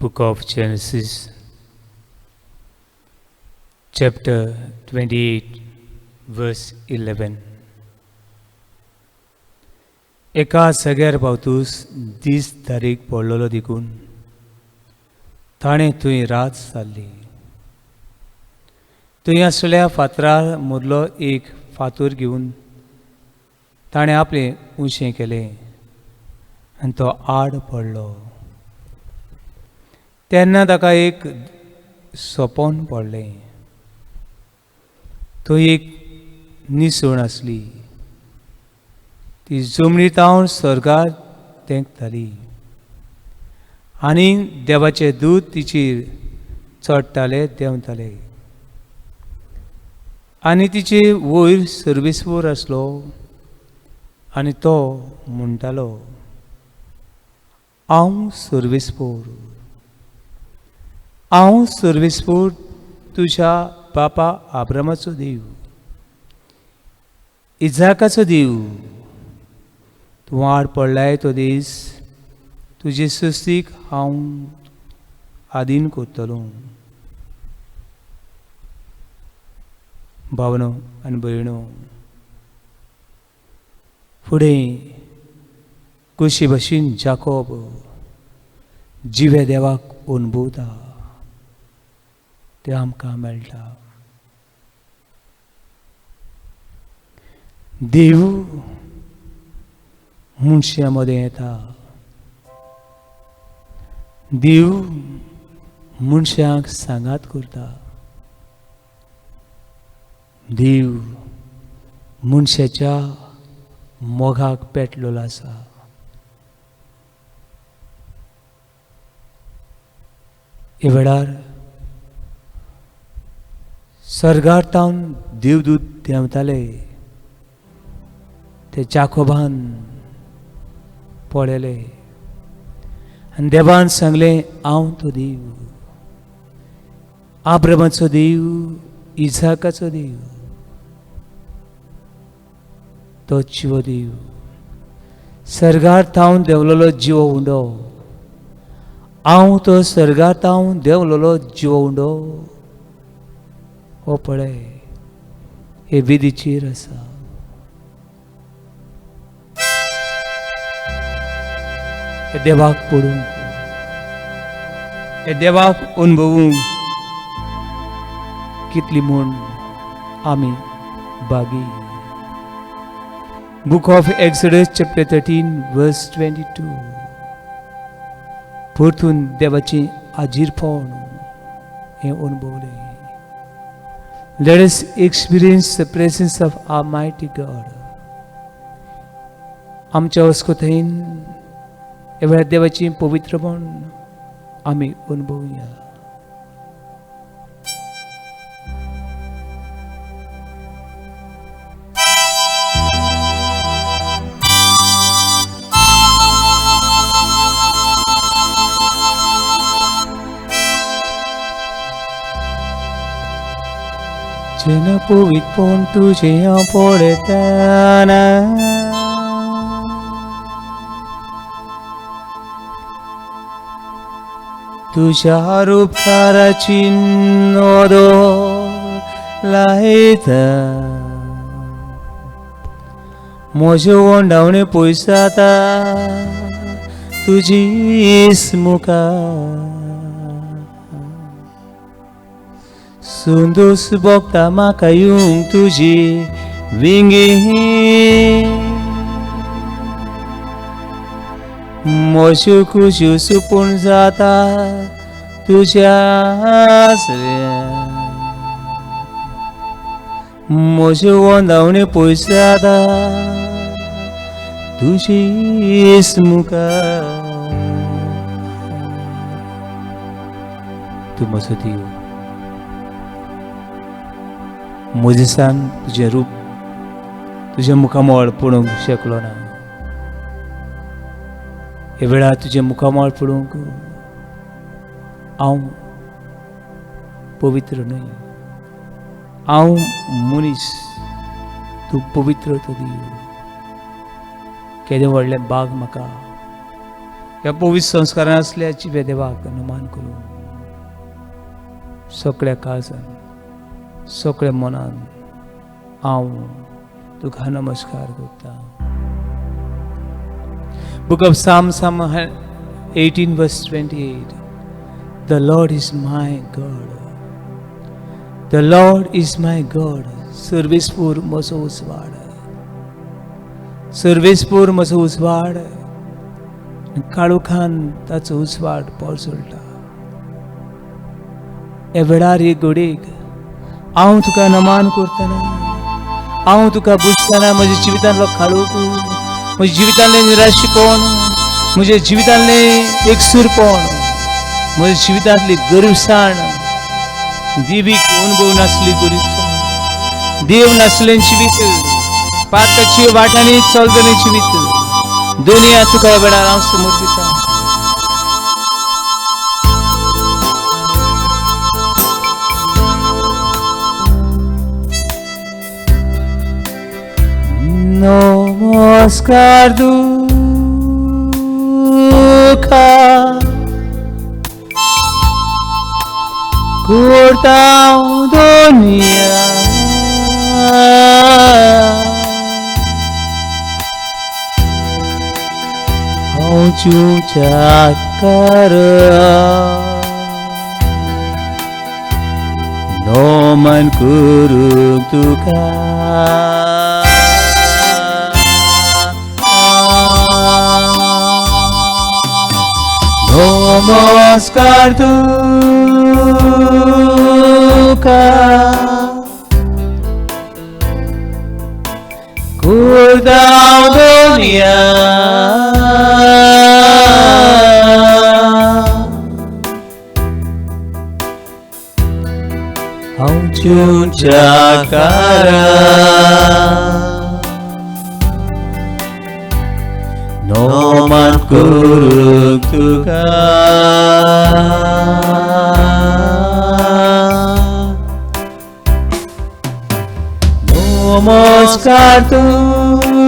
Book of Genesis, chapter 28, verse 11. एका सगळ्यार पावतूस दीस तारीख पडलेलो देखून ताणें थंय रात सारली. थंय आसलेल्या फातरार मोदलो एक फातर घेवन ताणें आपलें उशें केलें आनी तो आड पडलो. तेन्ना ताका एक सोपोन पडलें. थंय एक निसण आसली. ती जमनी तावन स्वर्गार तेंकताली आनी देवाचे दूत तिचेर चडटाले देंवताले. आनी तिचे वयर सर्वेस्वर आसलो आनी तो म्हणटालो, हांव सर्वेस्वर तुज्या बापा आब्रामाचो देव, इजाकाचो देव. तूं आड पडलाय तो दीस तुजे सस्तीक हांव आदीन करतलो. भावनो आनी भयणो, फुडें कशे भाशेन जाकोब जिवे देवाक अनुभवता तें आमकां मेळटा. देव मनशा मदें येता. देव मनशाक सांगात करता. देव मनशाच्या मोगाक पेटलेलो आसा. हे वेळार स्वर्गार तावन देवदूत देंवताले. ते जाकोबान पळयले आनी देवान सांगलें, हांव तो देव, आब्रामाचो देव, इजाकाचो देव, तो जिवो देव. स्वर्गार तावन देंवलेलो जिवो उंडो. हांव तो स्वर्गार तावन देंवलेलो जिवो उंडो. हो पळय, हे विधीचेर आसा. हे देवाक पडूंक, हे देवाक अनुभवूंक कितली म्हूण आमी बागी. बुक ऑफ एक्सोडस चॅप्टर 13 वर्स 22. परतून देवाची आजीरपण हे अनुभवले. Let us experience the presence of Almighty God. आमच्या वस्कोथेन एवढ्या देवाची पवित्रपण आम्ही अनुभवूया. जेना पवित्रपण तुझे पळयताना तुझ्या उपकाराची नोंद लायता. म्हजे ओंडावणे पयस जाता तुजीच मुखार. सुंदोस भोगता म्हाका येवंक तुजी विंगी. म्हज्यो खुश्यो सुपून जाता तुज्या आसऱ्यान. म्हज्यो ओंदावणे पयस जाता तुजीच मुखार. तूं म्हजो देव. मोजेसान तुजें रूप तुज्या मुखामोळ पळोवंक शकलो ना. हे वेळार तुजें मुखामोळ पळोवंक हांव पवित्र न्हय. हांव मनीस, तूं पवित्र तो देव. केदें व्हडलें बाग म्हाका. ह्या पवित्र संस्कारान असल्याची देवाक नमान करूं सगळ्या काळजान सगळ्या मनान हांव तुका नमस्कार करता. Book of Psalm 18 verse 28. The Lord is my God. The Lord is my God. सर्वेस्पूर म्हजो उजवाड. सर्वेस्पूर म्हजो उजवाड. काळोखान ताचो उजवाड पळसुलता. ह्या वेळार एक घडीक हांव तुका नमान करतना हांव तुका बुजतना म्हज्या जिवितांतलो काळोख म्हज्या जिवितांतले निराशेपण म्हज्या जिवितांतले एकसूरपण म्हज्या जिवितांतली गरीबसाण देवीक अनुभव नासली गरीबसाण देव नासलें जिवीत पातकाची वाटांनी चलतलें जिवीत दोनी तुका ह्या वेळार हांव समर्पिता. नमस्कार तुका करता दुनिया हांव तुज्या नमन करूं तुका. नमस्कार तुका करता दुनिया हांव तुज्या नमन करूं तुका. नमस्कार तुका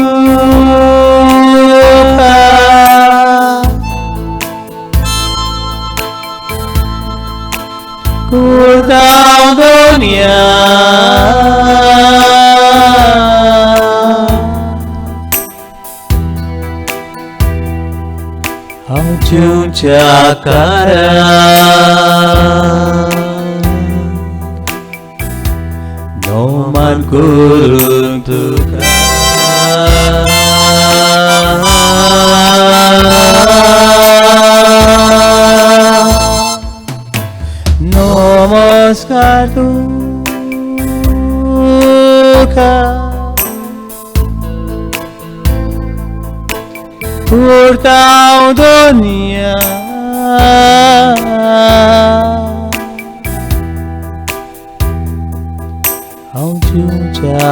करता दुनिया हांव तुज्या नमन करूं तुका. नमस्कार तुका करता दुनिया हांव तुज्या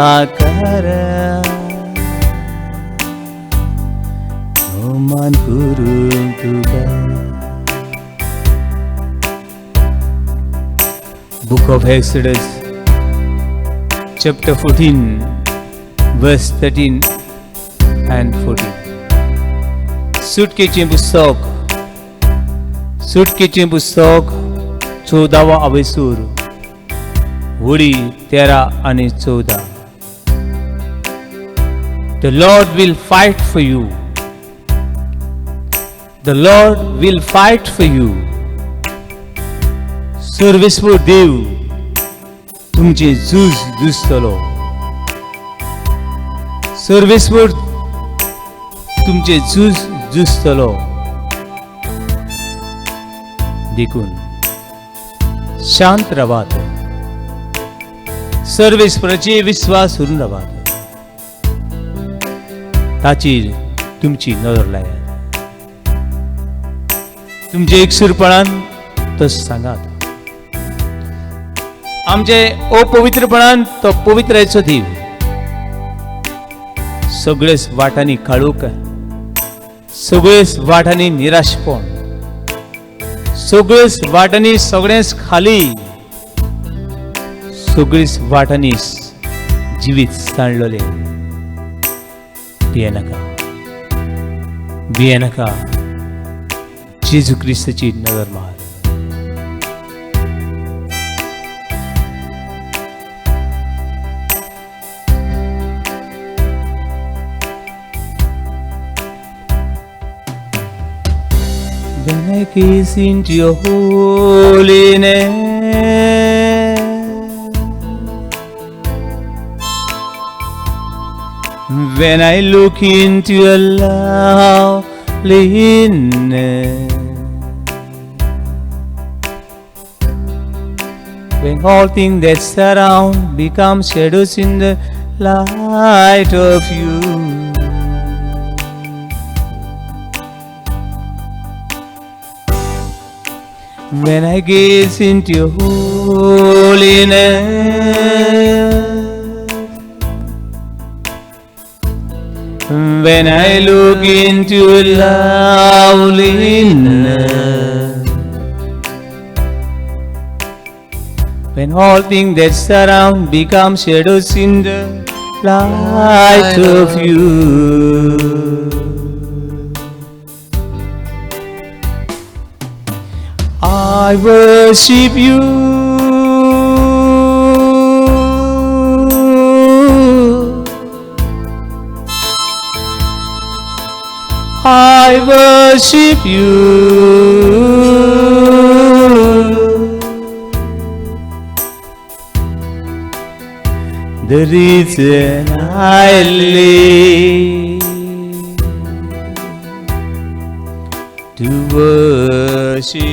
नमन करूं तुका. Book of Exodus chapter 14 verse 13 and 14. सुटकेचें पुस्तक 14वा अवेसूर वडी 13 आणि 14. The Lord will fight for you. The Lord will fight for you. सर्वेस्वर देव तुमचे झूज झुजतलो. सर्वेस्वर तुमचे झूज झुजतलो. देखून शांत रावात. सर्वेस्वराचे विश्वास करून रावात. ताचेर तुमची नजर लायात. तुमचे एकसूरपणान तस सांगात. आमचे अपवित्रपणान तो पवित्राचो देव. सगळेच वाटांनी काळोख सगळेच वाटांनी निराशपण सगळेच वाटांनी सगळेच खाली सगळीच वाटांनी जिवीत सांडलोले. भिये नाका जेजू ख्रिस्ताची नजर मार. When I gaze into your holiness, when I look into your loveliness, when all things that surround become shadows in the light of you, when I gaze into your holiness, when I look into loveliness, when all things that surround become shadows in the light of you, I worship you. I worship you. The reason I live to worship you.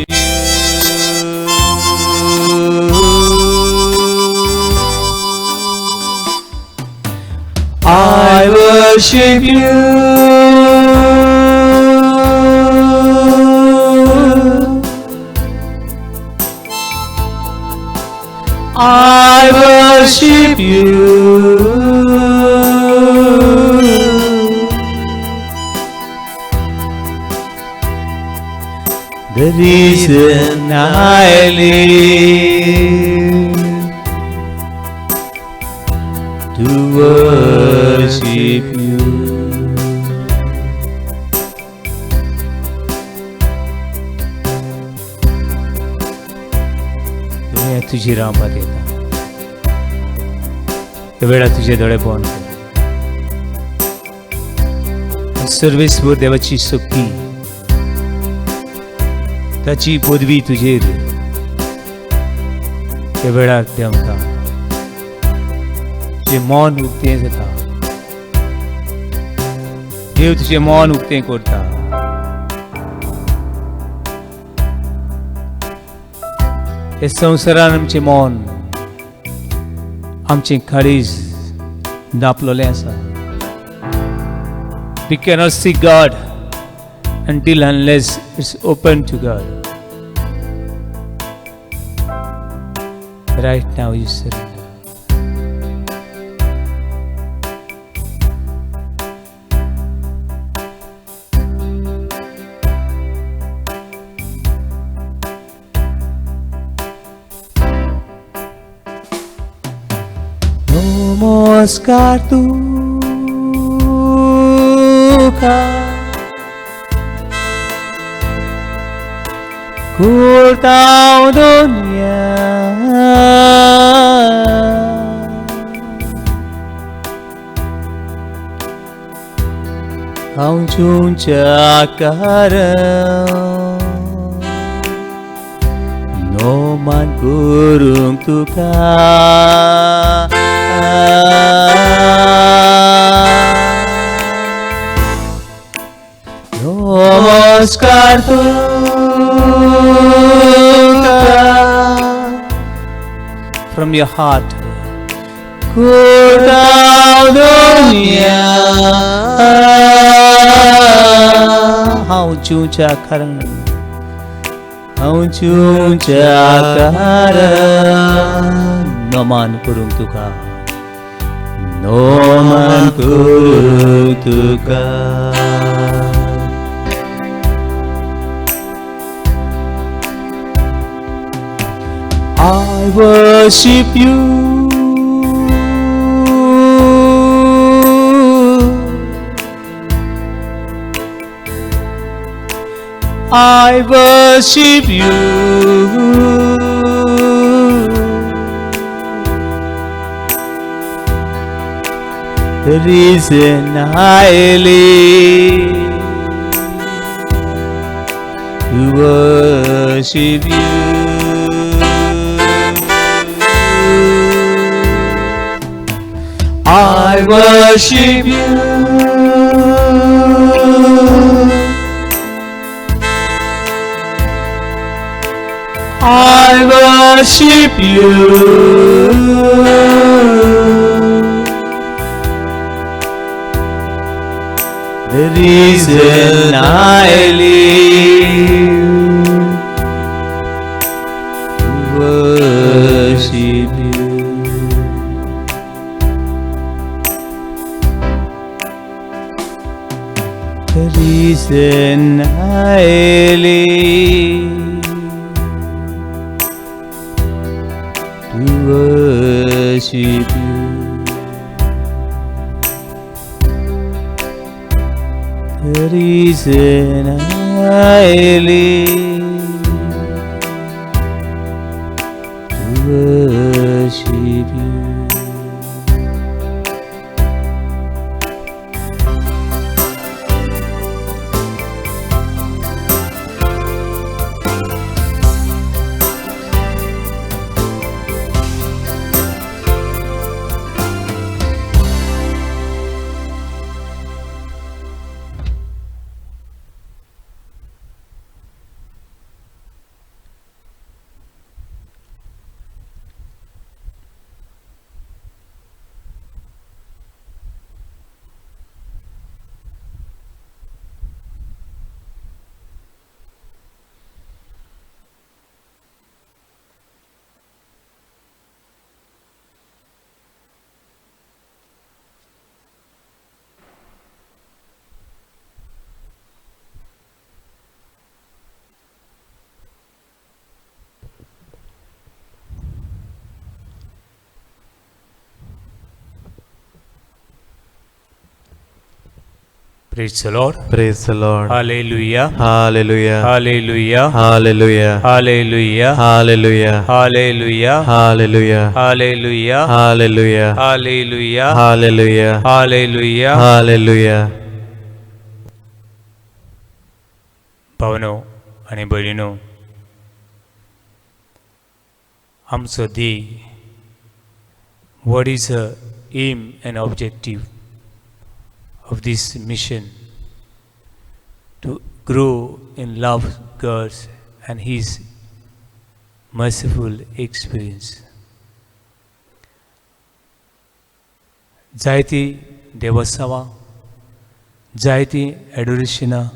I worship you. I worship you. The reason I live to worship you. दुनिया तुझी रामा देता, वेळा तुझे डोळे बंद कर. सर्वेस्व देवाची शक्ती, ताची पदवी तुझेर त्या वेळार देंवता. तुझे मन उक्तें जाता, देव तुझे मन उक्तें करता. हे संवसारान आमचें मन, आमचें काळीज दापलोलें आसा. We cannot see God until unless it's open to God. Right now you surrender. Namaskar Tuka, kurtau dunia, kau cakaram, noman kurung tuka. Namaskar Tuka, from your heart, kurtau dunia, how chucha karan, how chucha karan, noman kurung tuka. Noman kurung tuka. I worship you. I worship you. The reason I live to worship you. I worship you. I worship you. The reason I live to worship you. The reason I live to worship you. The reason I live to worship you. Praise the Lord. Praise the Lord. Hallelujah. Hallelujah. Hallelujah. Hallelujah. Hallelujah. Hallelujah. Hallelujah. Hallelujah. Hallelujah. Hallelujah. Hallelujah. Hallelujah. Hallelujah. Hallelujah. भावनो आणि बहिणीनो, आमचो ध्येय, what is the aim and objective of this mission? To grow in love God and His merciful experience. जायती देवोत्सवां, जायती एडोरेशनां,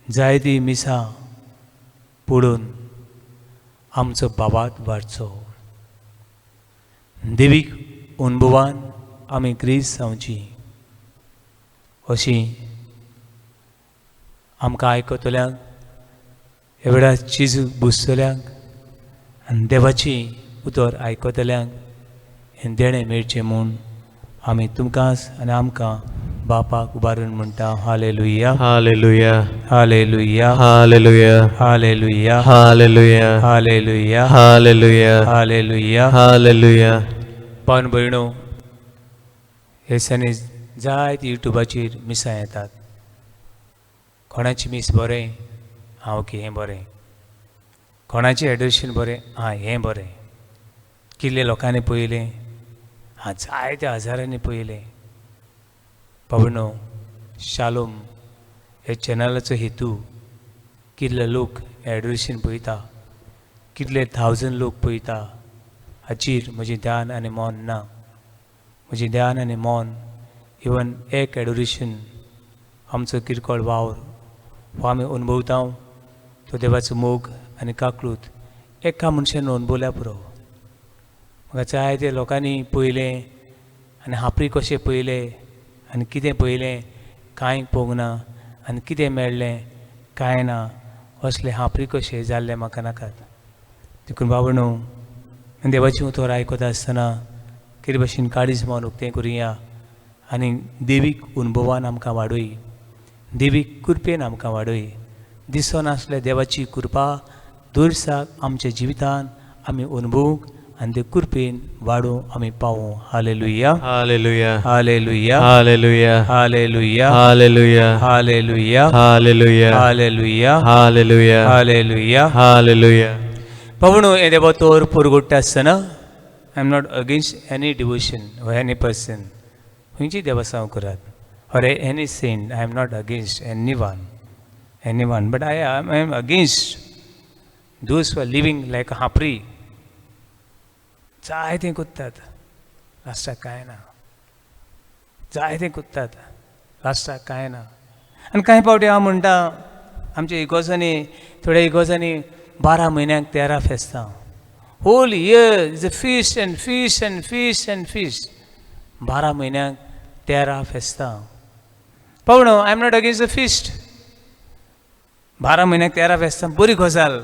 जायती मिसां पडून आमचो बाबात वाडचो. देवीक अनुभवान आमी ग्रेस जावची अशी आमकां आयकतल्यांक, एवढा चीज बुजतल्यांक आनी देवाची उतर आयकतल्यांक हें देणें मेळचें म्हूण आमी तुमकांच आनी आमकां बापाक उबारून म्हणटा. Hallelujah. Hallelujah. Hallelujah. Hallelujah. Hallelujah. Hallelujah. Hallelujah. Hallelujah. Hallelujah. Hallelujah. पावन भयणो, हे दिसांनी जायत युट्यूबाचेर मिसां येतात. कोणाची मिस बरें, हांव की हें बरें. कोणाचें एडोरेशन बरें, हां हें बरें. कितले लोकांनी पळयलें, हां जायत्या हजारांनी पळयलें. पावणो, शालोम हे चॅनलाचो हेतू कितले लोक एडोरेशन पळयता, कितले 1000 लोक पळयता हाचेर म्हजें ध्यान आनी मौन ना. म्हजें ध्यान आनी मौन इवन एक एडोरेशन आमचो किरकोळ वावर हो आमी अनुभवता. तो देवाचो मोग आनी काकलूत एका मनशान अनुभवल्या पुरो. म्हाका जायते लोकांनी पळयलें आनी हापरी कशें पळयलें आनी कितें पळयलें कांय पळोवंक ना, आनी कितें मेळ्ळें कांय ना, असले हापरी कशें जाल्ले म्हाका नाकात. देखून बाबणो, देवाची उतर आयकता आसतना कितें भाशेन काळीज मावन उक्तें करुया आनी देवीक अनुभवान आमकां वाडोय, देवीक कृपेन आमकां वाडोय. दिसनासल्या देवाची कृपा दुर्साक आमच्या जिवितान आमी अनुभवूंक आनी ते कृपेन वाडूंक आमी पावूं. Hallelujah, Hallelujah. Hallelujah, Hallelujah. Hallelujah, Hallelujah. Hallelujah, Hallelujah. Hallelujah, Hallelujah. Hallelujah. Hallelujah. पवणू हे देवा तोर पुरगोट्टा आसतना I am not against any devotion or any person खंयची देवासांव करात or any saint. I am not against anyone, but I am against those who are living like a hapri. जाय ते कुत्तात लास्टाक कांय ना, जाय ते कुत्तात लास्टाक कांय ना. आनी कांय फावटी हांव म्हणटा आमच्या इगोजांनी थोड्या इगोजांनी 12 म्हयन्यांक 13 फेस्तां, whole year is a feast and feast and feast and feast. 12 म्हयन्यांक 13 फेस्तां. पावणो, I am not against the feast. 12 म्हयन्याक 13 फेस्तां बरी गजाल,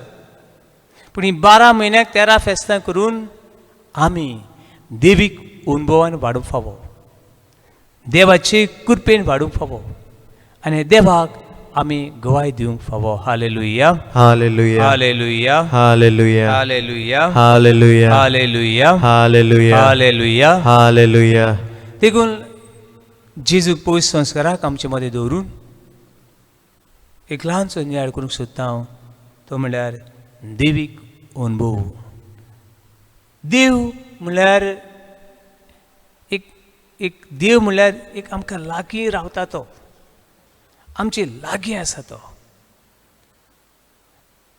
पूण ही 12 म्हयन्याक 13 फेस्तां करून आमी देवीक अनुभवान वाडूंक फावो, देवाचे कृपेन वाडूंक फावो आनी देवाक आमी गवाय दिवंक फावो. Hallelujah, Hallelujah. Hallelujah, Hallelujah. Hallelujah, Hallelujah. Hallelujah, Hallelujah. Hallelujah. Hallelujah. देखून जेजूक पवित्र संस्काराक आमचे मदें दवरून एक ल्हानसो नियाळ करूंक सोदता हांव, तो म्हणल्यार देवीक अनुभव. देव म्हणल्यार एक देव म्हणल्यार एक आमकां लागीं रावता तो, आमचे लागीं आसा तो.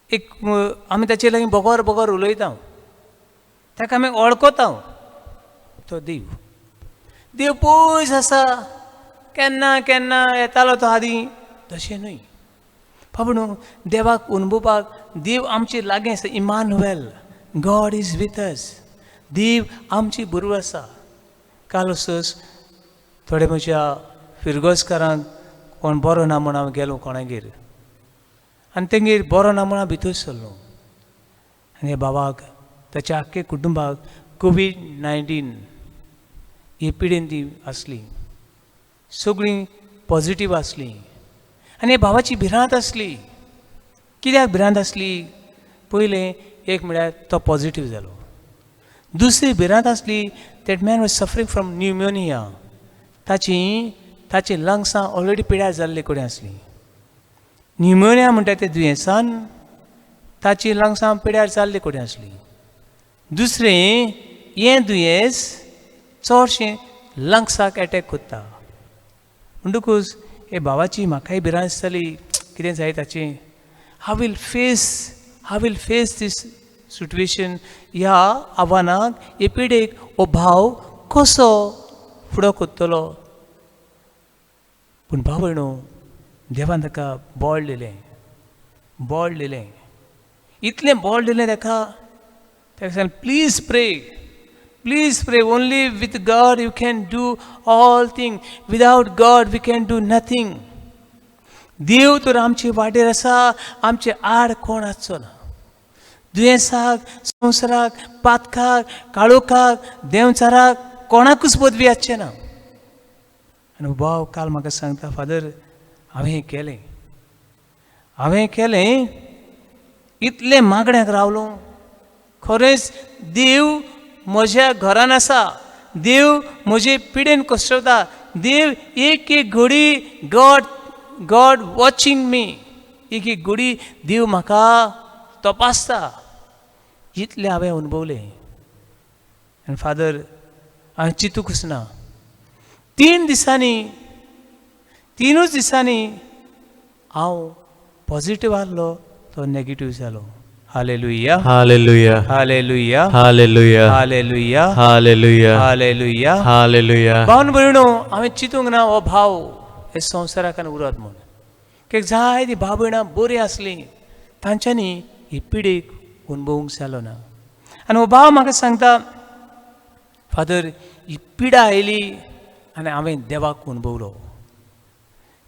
एक आमी ताचे लागीं बोगोर बोगोर उलयता, ताका आमी वळखता. तो देव, देव पयस आसा, केन्ना केन्ना येतालो तो आदीं, तशें न्हय. पाबणू, देवाक अनुभवपाक देव आमचे लागीं आसा. Emmanuel, God is with us. देव आमची बरोबर आसा. काल असोच थोडे म्हज्या फिरगोसकारांक कोण बरो ना म्हूण हांव गेलो कोणागेर, आनी तेंगेर बरो ना म्हूण हांव भितर सरलो. आनी हे बाबाक ताच्या आख्खे कुटुंबाक COVID-19 ही पिडेन ती आसली, सगळीं पॉझिटीव आसली. आनी हे भावाची भिरांत आसली. कित्याक भिरांत आसली? पयलें एक म्हळ्यार तो पॉझिटीव जालो. दुसरी भिरांत आसली, that man was suffering from pneumonia. ताची लंग्सां ऑलरेडी पिड्यार जाल्ले कडेन आसली. न्युमोनिया म्हणटा ते दुयेंसान ताची लंग्सां पिड्यार जाल्ले कडेन आसली. दुसरें हें दुयेंस चडशें लंग्साक एटॅक करता. म्हणटकूच हे भावाची म्हाकाय भिरांत दिसताली, कितें जाय ताचें. हांव विल फेस दीस सिट्युएशन. ह्या आव्हानाक, हे पिडेक हो भाव कसो फुडो करतलो. पूण भाव भयणो, देवान ताका बळ दिलें. इतलें बळ दिलें ताका सांगलें, please pray. Only with God you can do all thing. Without God we can do nothing. देव तर आमचे वाटेर आसा, आमचे आड कोण आसचो ना. दुयेंसाक, संवसाराक, पातकाक, काळोखाक, देंवचाराक कोणाकूच पदवी आसचें ना. आनी भाव काल म्हाका सांगता, फादर हांवें केलें, इतलें मागण्याक रावलो. खरेंच देव म्हज्या घरान आसा. देव म्हजे पिडेन कोसळटा. देव एक घडी गॉड वॉचिंग मी. एक घडी देव म्हाका तपासता. इतलें हांवें अनुभवलें. आनी फादर हांवें चिंतूंकच ना. 3 दिसांनी हांव पॉझिटीव आहलो, तो नेगेटीव जालो. Hallelujah, Hallelujah. Hallelujah, Hallelujah. Hallelujah, Hallelujah. Hallelujah. Hallelujah. भावन भयणो, हांवें चिंतूंक ना हो भाव हे संवसाराकान उरत म्हूण. कित्याक जाय ती भाव भयणां बरीं आसलीं, तांच्यांनी ही पिडेक अनुभवूंक जालो ना. आनी हो भाव म्हाका सांगता, फादर ही पिडा आयली आनी हांवें देवाक अनुभवलो.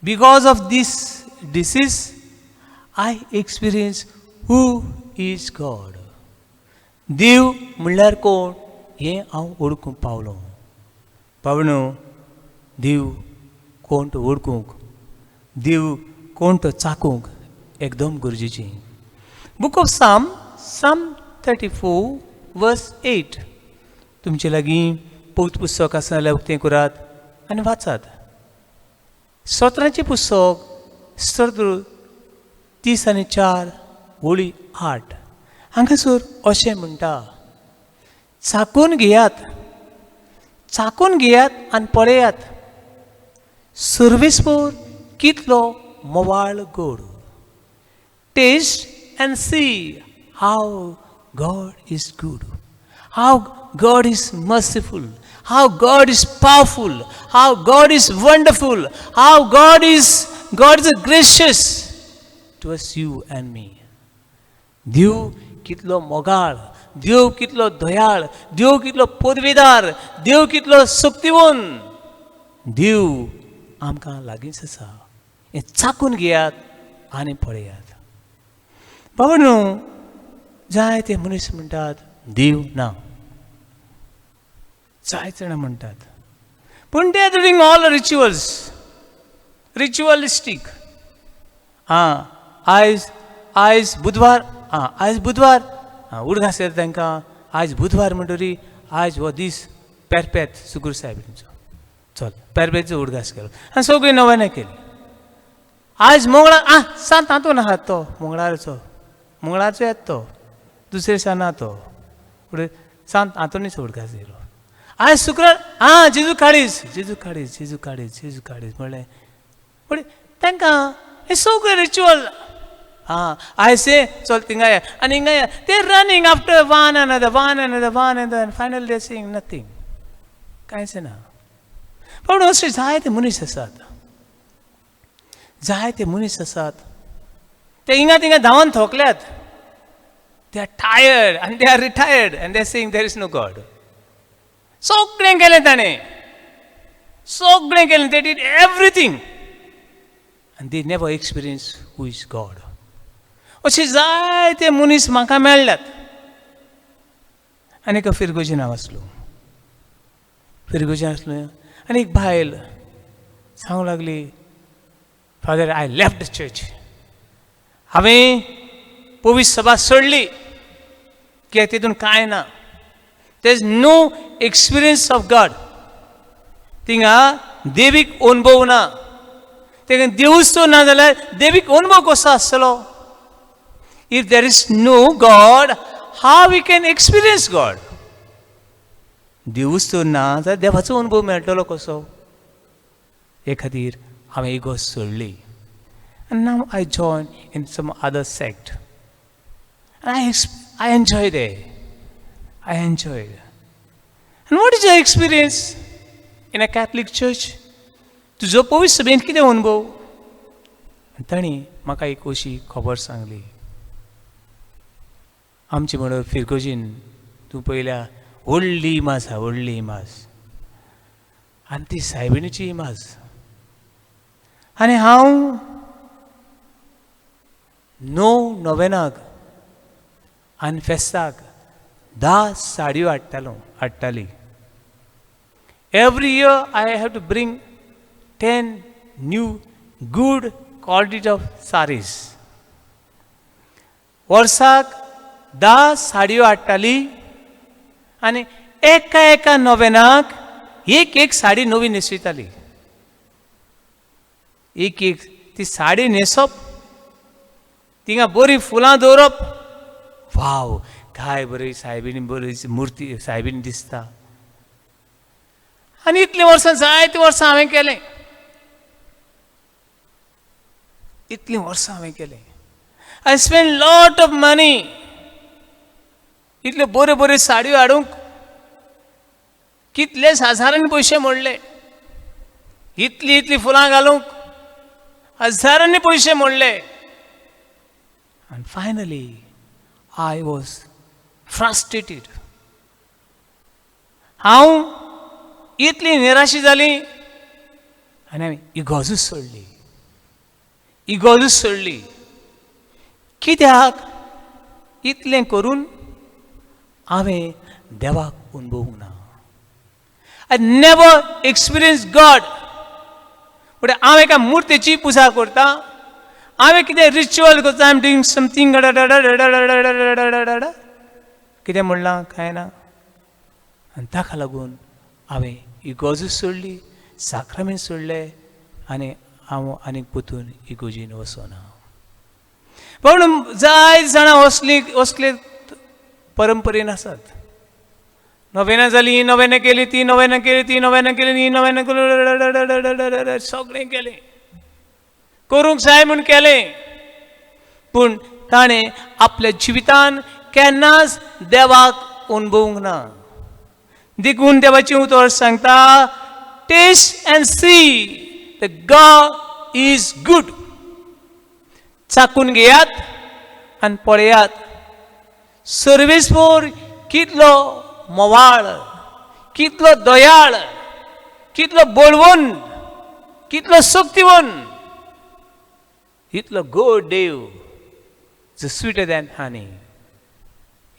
Because of this disease I experience who is God. देव म्हणल्यार कोण हें हांव ओळखूंक पावलो. पावणो, देव कोण तो ओळखूंक, देव कोण तो चाकूंक, एकदम गरजेची. बुक ऑफ साम 34 वर्स 8. तुमचे लागीं पवित्र पुस्तक आसा जाल्यार उक्तें करात आनी वाचात. स्तोत्राचें पुस्तक स्तोत्र 30 आनी 4 ओळी 8. हांगासर अशें म्हणटा, चाखून घेयात आनी पळयात, सर्वेस्पर कितलो मोवाळ गोड. Taste and see how God is good, how God is merciful, how God is powerful, how God is wonderful, how God is gracious towards you and me. देव कितलो मोगाळ, देव कितलो दयाळ, देव कितलो पदवेदार, देव कितलो शक्तिवंत. देव आमकां लागींच आसा. हें चाखून घेयात आनी पळयात. बाबा न्हू, जायते मनीस म्हणटात देव ना, जायते जाणां म्हणटात, पूण दे आर डुईंग ऑल रिच्युअलिस्टीक. आयज बुधवार, आयज बुधवार उडगास येता तांकां. आयज बुधवार म्हणटरी आयज हो दीस पेरपेत सुगूर सायबीणचो, चल पेरपेचो उडगास केलो आनी सगळीं नव्यान केली. आयज मंगळार, सांत हातून आहात तो मंगळारचो येता तो, दुसरे दिसा ना तो, फुडें सांत हातूनच उडगास गेलो. आयज शुक्रार, जेजू काडीस म्हणलें. फुडें तांकां हें सगळें रिच्युअल. आयज चल थिंगा या आनी हिंगा या. ते running after one another final they sing nothing, कांयच ना. पण अशे जायते मनीस आसात, ते हिंगा थिंगा धांवन थोकल्यात. दे आर टायर्ड आनी दे आर रिटायर्ड आनी दे सींग देर इज नो गॉड. सगळें केलें ताणें, दे डीड एवरीथींग आनी they never experience who is God. अशे जायते मनीस म्हाका मेळ्ळ्यात. आनी एक फिरगोजी नांव आसलो आनी एक बायल सांगूंक लागली, father I left the church. हांवें पवित्र सभा सोडली कित्याक तितून कांय ना. There is no experience of God. थिंगा देवीक अनुभव ना. तेका देवूच तो ना जाल्यार देवीक अनुभव कसो आसतलो. If there is no God, how we can experience God? देवूच तर ना जाल्यार देवाचो अनुभव मेळटलो कसो. हे खातीर हांवें इगोर्ज सोडली. And now I join in some other sect. And I enjoyed it. And what is your experience in a Catholic church? तुजो पवित्र सभेंत कितें अनुभव? ताणी म्हाका एक अशी खबर सांगली. आमचे म्हणून फिरगोजीन तूं पळयल्या व्हडली इमाज आनी ती सायबिणीची इमाज. आनी हांव नोवेनाक आनी फेस्ताक 10 साडयो हाडटाली. Every year I have to bring 10 new good qualities of saris. वर्साक 10 साडयो हाडटाली आनी एका नोवेनाक एक साडी नवी न्हेसयताली. एक ती साडी न्हेसप, तिंगा बरी फुलां दवरप. वाव, काय बरी सायबीणी, बरी मुर्ती सायबीण दिसता. आनी इतलीं वर्सां, जायतीं वर्सां हांवें केलें. आय स्पेंड लॉट ऑफ मनी. इतल्यो बऱ्यो साडयो हाडूंक कितलेच हजारांनी पयशे मोडले. इतली फुलां घालूंक हजारांनी पयशे मोडले. आनी फायनली आय वॉज फ्रस्ट्रेटेड. हांव इतली निराशी जाली आनी हांवें इगोर्जूच सोडली. कित्याक इतलें करून हांवें देवाक अनुभवूंक ना. I never experience God. फुडें हांव एका मुर्तेची पुजा करता, हांवें कितें रिच्युअल करता, आय एम डुईंग समथींग कितें म्हणलां कांय ना. आनी ताका लागून हांवें इगोर्ज सोडली, साक्रामेंट सोडले आनी हांव आनीक परतून इगोर्जीन वचोना. पूण जायत जाणां असले परंपरेन आसात. नोवेना जाली, नोवेना केली, ती नोवेना केली, ती नोवेना केली, ही नोवेना केली, सगळें केलें, करूंक जाय म्हूण केलें. पूण ताणें आपल्या जिवितान केन्नाच देवाक अणभवूंक ना. देखून देवाचें उतर सांगता, taste and see the God is good. चाखून घेयात आनी पळयात सर्वेस्पर कितलो मोवाळ, कितलो दयाळ, कितलो बळवंत, कितलो शक्तिवंत, इतलो गोड देव, स्वीटर दॅन हनी.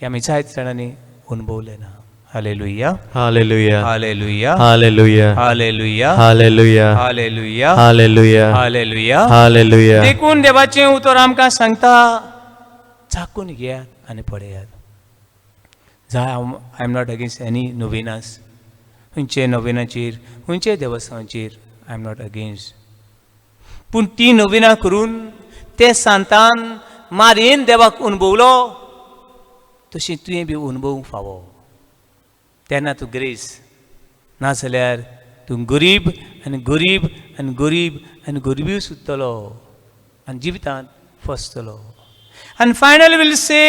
हे आमी जायत जाणांनी अणभवलें ना. Hallelujah, Hallelujah. Hallelujah, Hallelujah. Hallelujah, Hallelujah. Hallelujah, Hallelujah. Hallelujah. Hallelujah. देखून देवाचें उतर आमकां सांगता, चाखून घेयात आनी पळयात. जाय I am not against any novenas, खंयचे नोवेनाचेर, खंयचे देवस्थानाचेर आय एम नॉट अगेन्स्ट. पूण ती नोवेना करून ते सांतान मारयेन देवाक अणभवलो, तशें तुवें बी अणभवूंक फावो. तेन्ना तूं ग्रेस, नाजाल्यार तूं गरीब आनी गरीब आनी गरीब आनी गरीबी सुद्दलो आनी जिवितांत फसतलो. आनी finally will say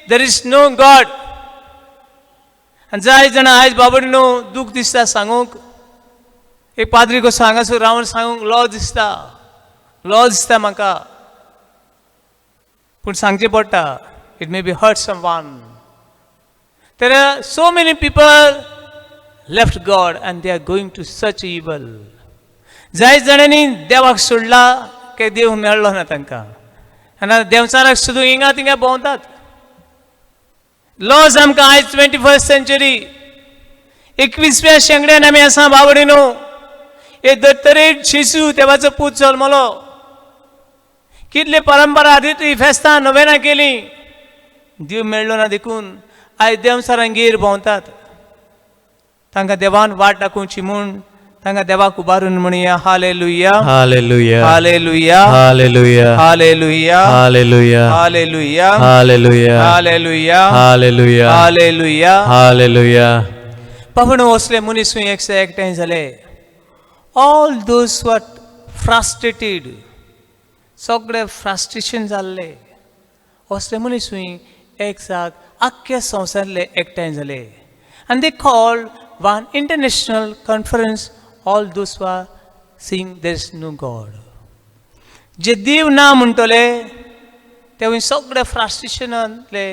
there is no God. आनी जाय जाणां आयज बाबडी न्हू दूख दिसता सांगूंक, एक पाद्री कसो हांगासर रावन सांगूंक लॉज दिसता म्हाका. पूण सांगचें पडटा, it may be hurt someone. There are so many people left God and they are going to such evil. जायत जाणांनी देवाक सोडला की देव मेळ्ळो ना तांकां, आनी देवचाराक सोदून हिंगा थिंगा भोंवतात. लॉज आमकां आयज 21st century 21व्या शेंकड्यान आमी आसा बाबडीनो. हे दत्तरेट जेजू देवाचो पूत जल्मलो, कितले परंपरा रिती फेस्तां नोवेना केली, देव मेळ्ळो ना. देखून आयज देवचारांगेर भोंवतात. तांकां देवान वाट दाखोवची म्हूण तांकां देवाक उबारून म्हणया, hallelujah, Hallelujah. Hallelujah, Hallelujah. Hallelujah, Hallelujah. Hallelujah, Hallelujah. Hallelujah, Hallelujah. Hallelujah. Hallelujah. पावणो असले मनीस एकठांय जाले. ऑल दोज वर फ्रस्ट्रेटेड, सगळे फ्रस्ट्रेशन जाल्ले असले मनीस एक जाग आख्ख्या संवसारांतले एकठांय जाले. आनी they called one international conference all those were saying there is no God. जे देव ना म्हणटले ते सगळे फ्रस्ट्रेशनांतले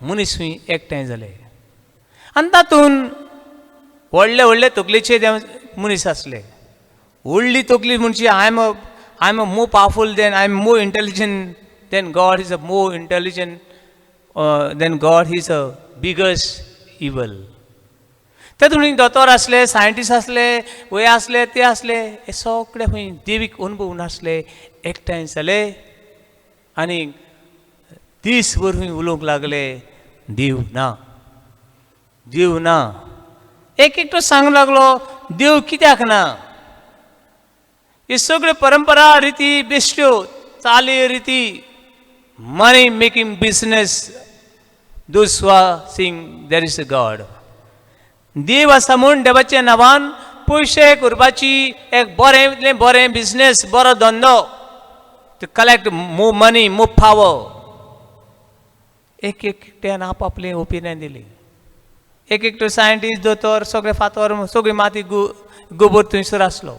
मनीस एकठांय जाले. आनी तातूंत व्हडले व्हडले तकलेचे मनीस आसले. व्हडली तकली म्हणजे I am a more powerful than, I am more intelligent than God is a more intelligent than God is a biggest evil. तातूंत दोतोर आसले, सायंटिस्ट आसले, हे आसले ते आसले, हे सगळे खंय देवीक अणभव नासले, एकठांय जाले आनी दीसभर खंय उलोवंक लागले, देव ना, देव ना. एक एकटो सांगूंक लागलो, देव कित्याक ना. हे सगळे परंपरा रिती बेश्ट्यो, चाली रिती, money making business, those who are seeing there is a God. देव आसा म्हूण देवाच्या नांवान पयशे करपाची एक बरें बिझनेस, बरो धंदो, to collect more money, more power. एक एकट्यान आपआपलें ओपिनियन दिली. एक एकटो सायंटिस्ट, दोतोर, सगळे फातर, सगळी माती गोबर थंयसर आसलो.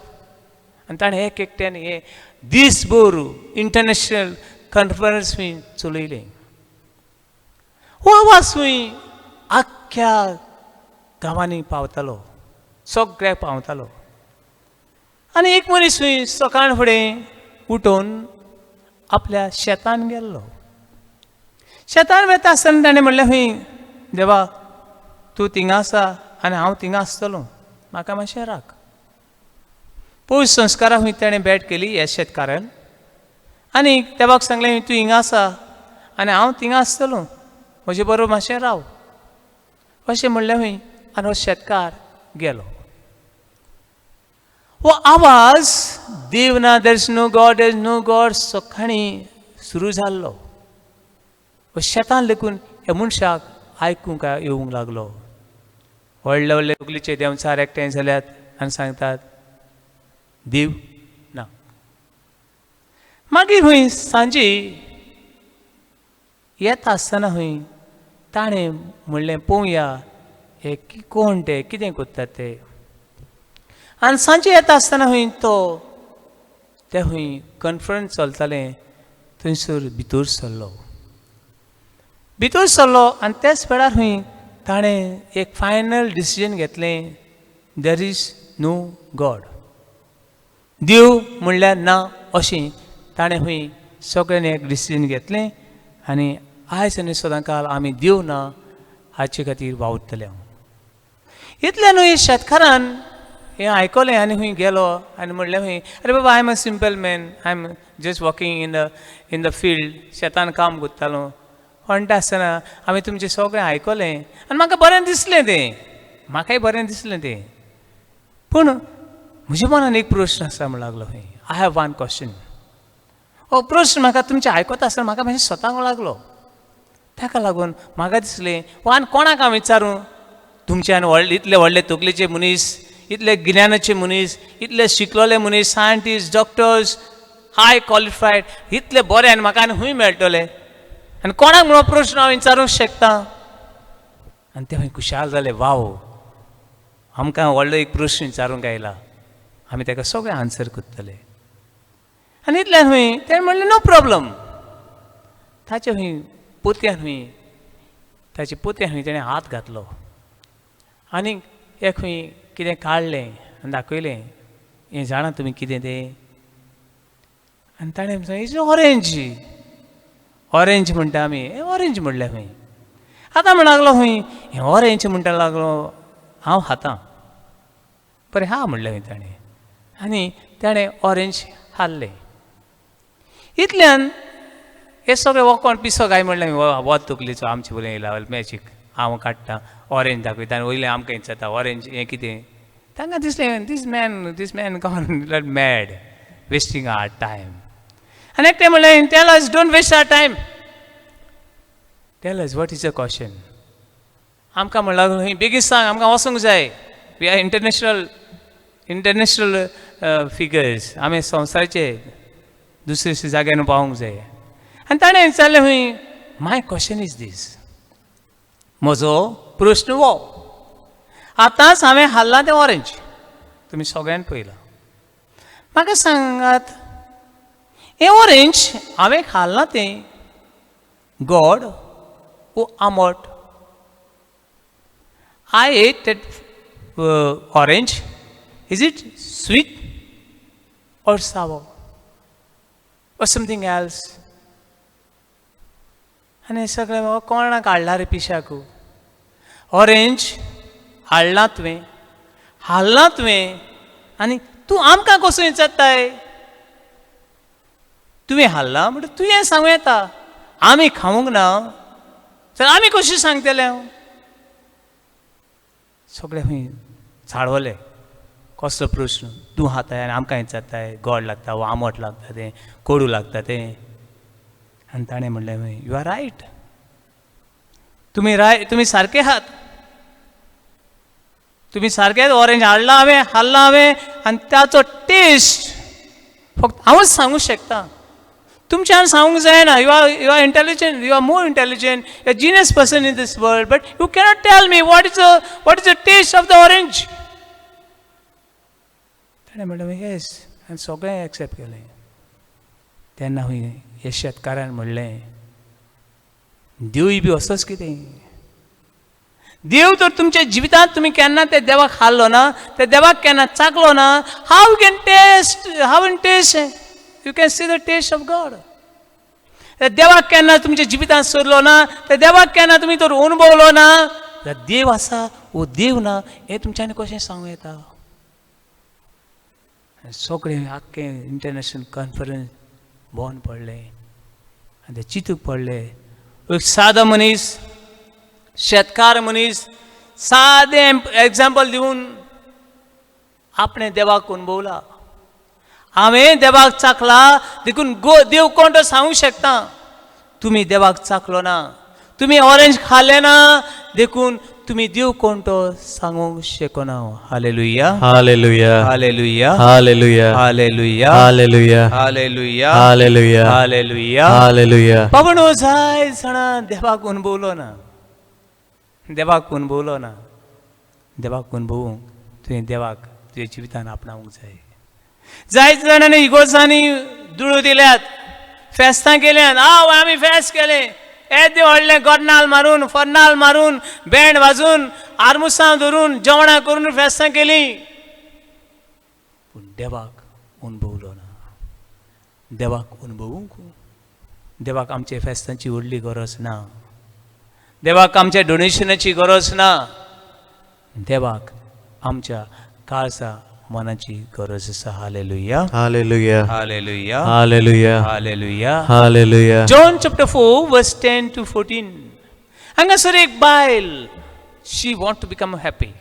आनी ताणें एक एकट्यान हे दीसभर इंटरनॅशनल कॉन्फरन्स चलयलें. हो आवाज आख्ख्या गांवांनी पावतालो, सगळ्याक पावतालो. आनी एक मनीस सकाळ फुडें उठून आपल्या शेतान गेल्लो. शेतान वेता आसतना ताणें म्हणलें, देवा तूं थिंगा आसा आनी हांव थिंगा आसतलो, म्हाका मातशें राख. पयस संस्काराक ताणें भेट केली ह्या शेतकारान. आनी देवाक सांगलें तूं हिंगा आसा आनी हांव थिंगा आसतलो म्हजे बरोबर मातशें राव अशें म्हणलें हूंय आनी हो शेतकार गेलो हो आवाज देव ना देर इज नो गॉड सकाळी सुरू जाल्लो हो शेतान लेकून ह्या मनशाक आयकूंक येवंक लागलो व्हडले व्हडले तकलेचे देंवचार एकठांय जाल्यात आनी सांगतात देव ना मागीर हूंय सांजे येता आसतना हूंय ताणें म्हणलें पळोवया हे कोण ते कितें कोत्तात ते आनी सांजे येता आसतना हूंय ते हूंय कॉन्फरन्स चलतालें थंयसर भितर सरलो आनी त्याच वेळार हूंय ताणें एक फायनल डिसिजन घेतलें देर इज नो गॉड देव म्हणल्यार ना अशें ताणें हूंय सगळ्यांनी एक डिसिजन घेतलें आनी आयज आनी सदां काल आमी देव ना हाचे खातीर वावुरतले हांव इतल्यान हूंय शेतकारान हें आयकलें आनी हूंय गेलो आनी म्हणलें हूंय अरे बाबा I am a simple man I am just walking in the field शेतान काम करतालो म्हणटा आसतना हांवें तुमचें सगळें आयकलें आनी म्हाका बरें दिसलें तें पूण म्हज्या मनान एक प्रश्न आसा म्हण लागलो हूंय आय हॅव वन क्वेश्चन हो प्रश्न म्हाका तुमचें आयकता आसतना म्हाका मातशें स्वताक लागलो ताका लागून म्हाका दिसलें आनी कोणाक हांव विचारूं तुमच्यान इतले व्हडले तकलेचे मनीस इतले गिन्यानाचे मनीस इतले शिकलोले मनीस सायंटिस्ट डॉक्टर्स हाय क्वॉलिफायड इतले बरे आनी म्हाका आनी हूंय मेळटले आनी कोणाक म्हणून प्रश्न हांव विचारूंक शकता आनी ते हूंय खुशाल जाले वाव आमकां व्हडलो एक प्रश्न विचारूंक आयला आमी ताका सगळें आन्सर करतले आनी इतल्यान हूंय तेणें म्हणलें नो प्रॉब्लम ताचे हूंय पोत्यान हूंय तेणें हात घातलो आनी एक हूंय कितें काडलें आनी दाखयलें हें जाणा तुमी कितें तें आनी ताणें सांगलें इज ऑरेंज म्हणटा आमी ऑरेंज म्हणलें हूंय आतां म्हण लागलो हूंय हें ऑरेंज म्हणटा लागलो हांव खातां बरें हा म्हणलें हूंय ताणें आनी ताणें ऑरेंज हाडलें इतल्यान हे सगळें वोकोण पिसो काय म्हणलें वत तकलेचो आमचे बरें येयला मॅजीक हांव काडटां ऑरेंज दाखयता आनी वयलें आमकां हें जाता ऑरेंज हें कितें तांकां दिसलें these man gone mad wasting our time आनी एकटें म्हणलें tell us don't waste our time tell us what is a question आमकां म्हणलां हूंय बेगीन सांग आमकां वचूंक जाय वी आर इंटरनॅशनल फिगर्स आमी संवसाराचे दुसरे जाग्यार पावूंक जाय आनी ताणें विचारलें हूंय माय क्वेश्चन इज दीस म्हजो प्रश्न हो आतांच हांवें हाडलां तें ऑरेंज तुमी सगळ्यान पळयलां म्हाका सांगात हें ऑरेंज हांवें हाडलां तें गोड वो आंबट I ate that orange is it sweet or sour और समथींग एल्स आनी सगळें कोणाक हाडला रे पिशाकू ऑरेंज हाडलां तुवें आनी तूं आमकां कसो विचारताय तुवें हाडलां म्हणटा तुवें सांगूं येता आमी खावंक ना तर आमी कशें सांगतले हांव सगळें हूंय झाडवले कसलो प्रश्न तूं खाताय आनी आमकां विचारताय गोड लागता वो आंबट लागता तें कोडू लागता तें आनी ताणें म्हणलें हूंय यू आर रायट तुमी सारके आहात तुमी सारकेच ऑरेंज हाडला हांवें आनी ताचो टेस्ट फक्त हांवूच सांगूंक शकता तुमच्यान सांगूंक जायना you are intelligent you are more intelligent you are genius person in this world but you cannot tell me what is the taste of the orange ताणें म्हणलें येस आनी सगळें एक्सेप्ट केलें तेन्ना हूंय हे शेतकारान म्हणलें देवूय बी असोच कितें देव तर तुमच्या जिवितांत तुमी केन्ना त्या देवाक हाडलो ना त्या देवाक केन्ना चाखलो ना how can taste you can see the taste of God त्या देवाक केन्ना तुमच्या जिवितांत सरलो ना त्या देवाक केन्ना तुमी तर अनुभवलो ना देव आसा वो देव ना हें तुमच्यांनी कशें सांगूं येता सगळें आख्खें इंटरनॅशनल कॉन्फरन्स भोवन पडलें आनी ते चिंतूक पडले. एक सादो मनीस, शेतकार मनीस, सादें एग्जाम्पल दिवन आपणें देवाक अनुभवला. हांवें देवाक चाखला देखून देव कोण तो सांगूंक शकता. तुमी देवाक चाखलो ना, तुमी ऑरेंज खाल्ले ना देखून तुमी देव कोण तो सांगूंक शकना. Hallelujah, hallelujah, hallelujah, hallelujah, hallelujah, hallelujah, hallelujah, hallelujah, hallelujah. Hallelujah. बाबणो जाय जाणा देवाक अनुभवलो ना, देवाक अनुभवलो ना. देवाक अनुभवूंक तुवें देवाक तुज्या जिवितान आपणावंक जाय. जायते जाणांनी इगोर्जांनी दुडू दिल्यात, फेस्तां केल्यात. आमी फेस्त केले, येदे व्हडले गोडनाल मारून, फर्नाल मारून, बँड वाजून, आरमुसां धरून, जेवणां करून फेस्तां केलीं. पूण देवाक अनुभवलो ना. देवाक अनुभवूंक देवाक आमच्या फेस्तांची व्हडली गरज ना. देवाक आमच्या डोनेशनाची गरज ना. देवाक आमच्या काळजा मनाची गरज आसा. Hallelujah, hallelujah, hallelujah, hallelujah, hallelujah. Hallelujah. John chapter 4 verse 10 to 14. हांगासर एक बायल, शी वॉन्ट टू बिकम हॅपी.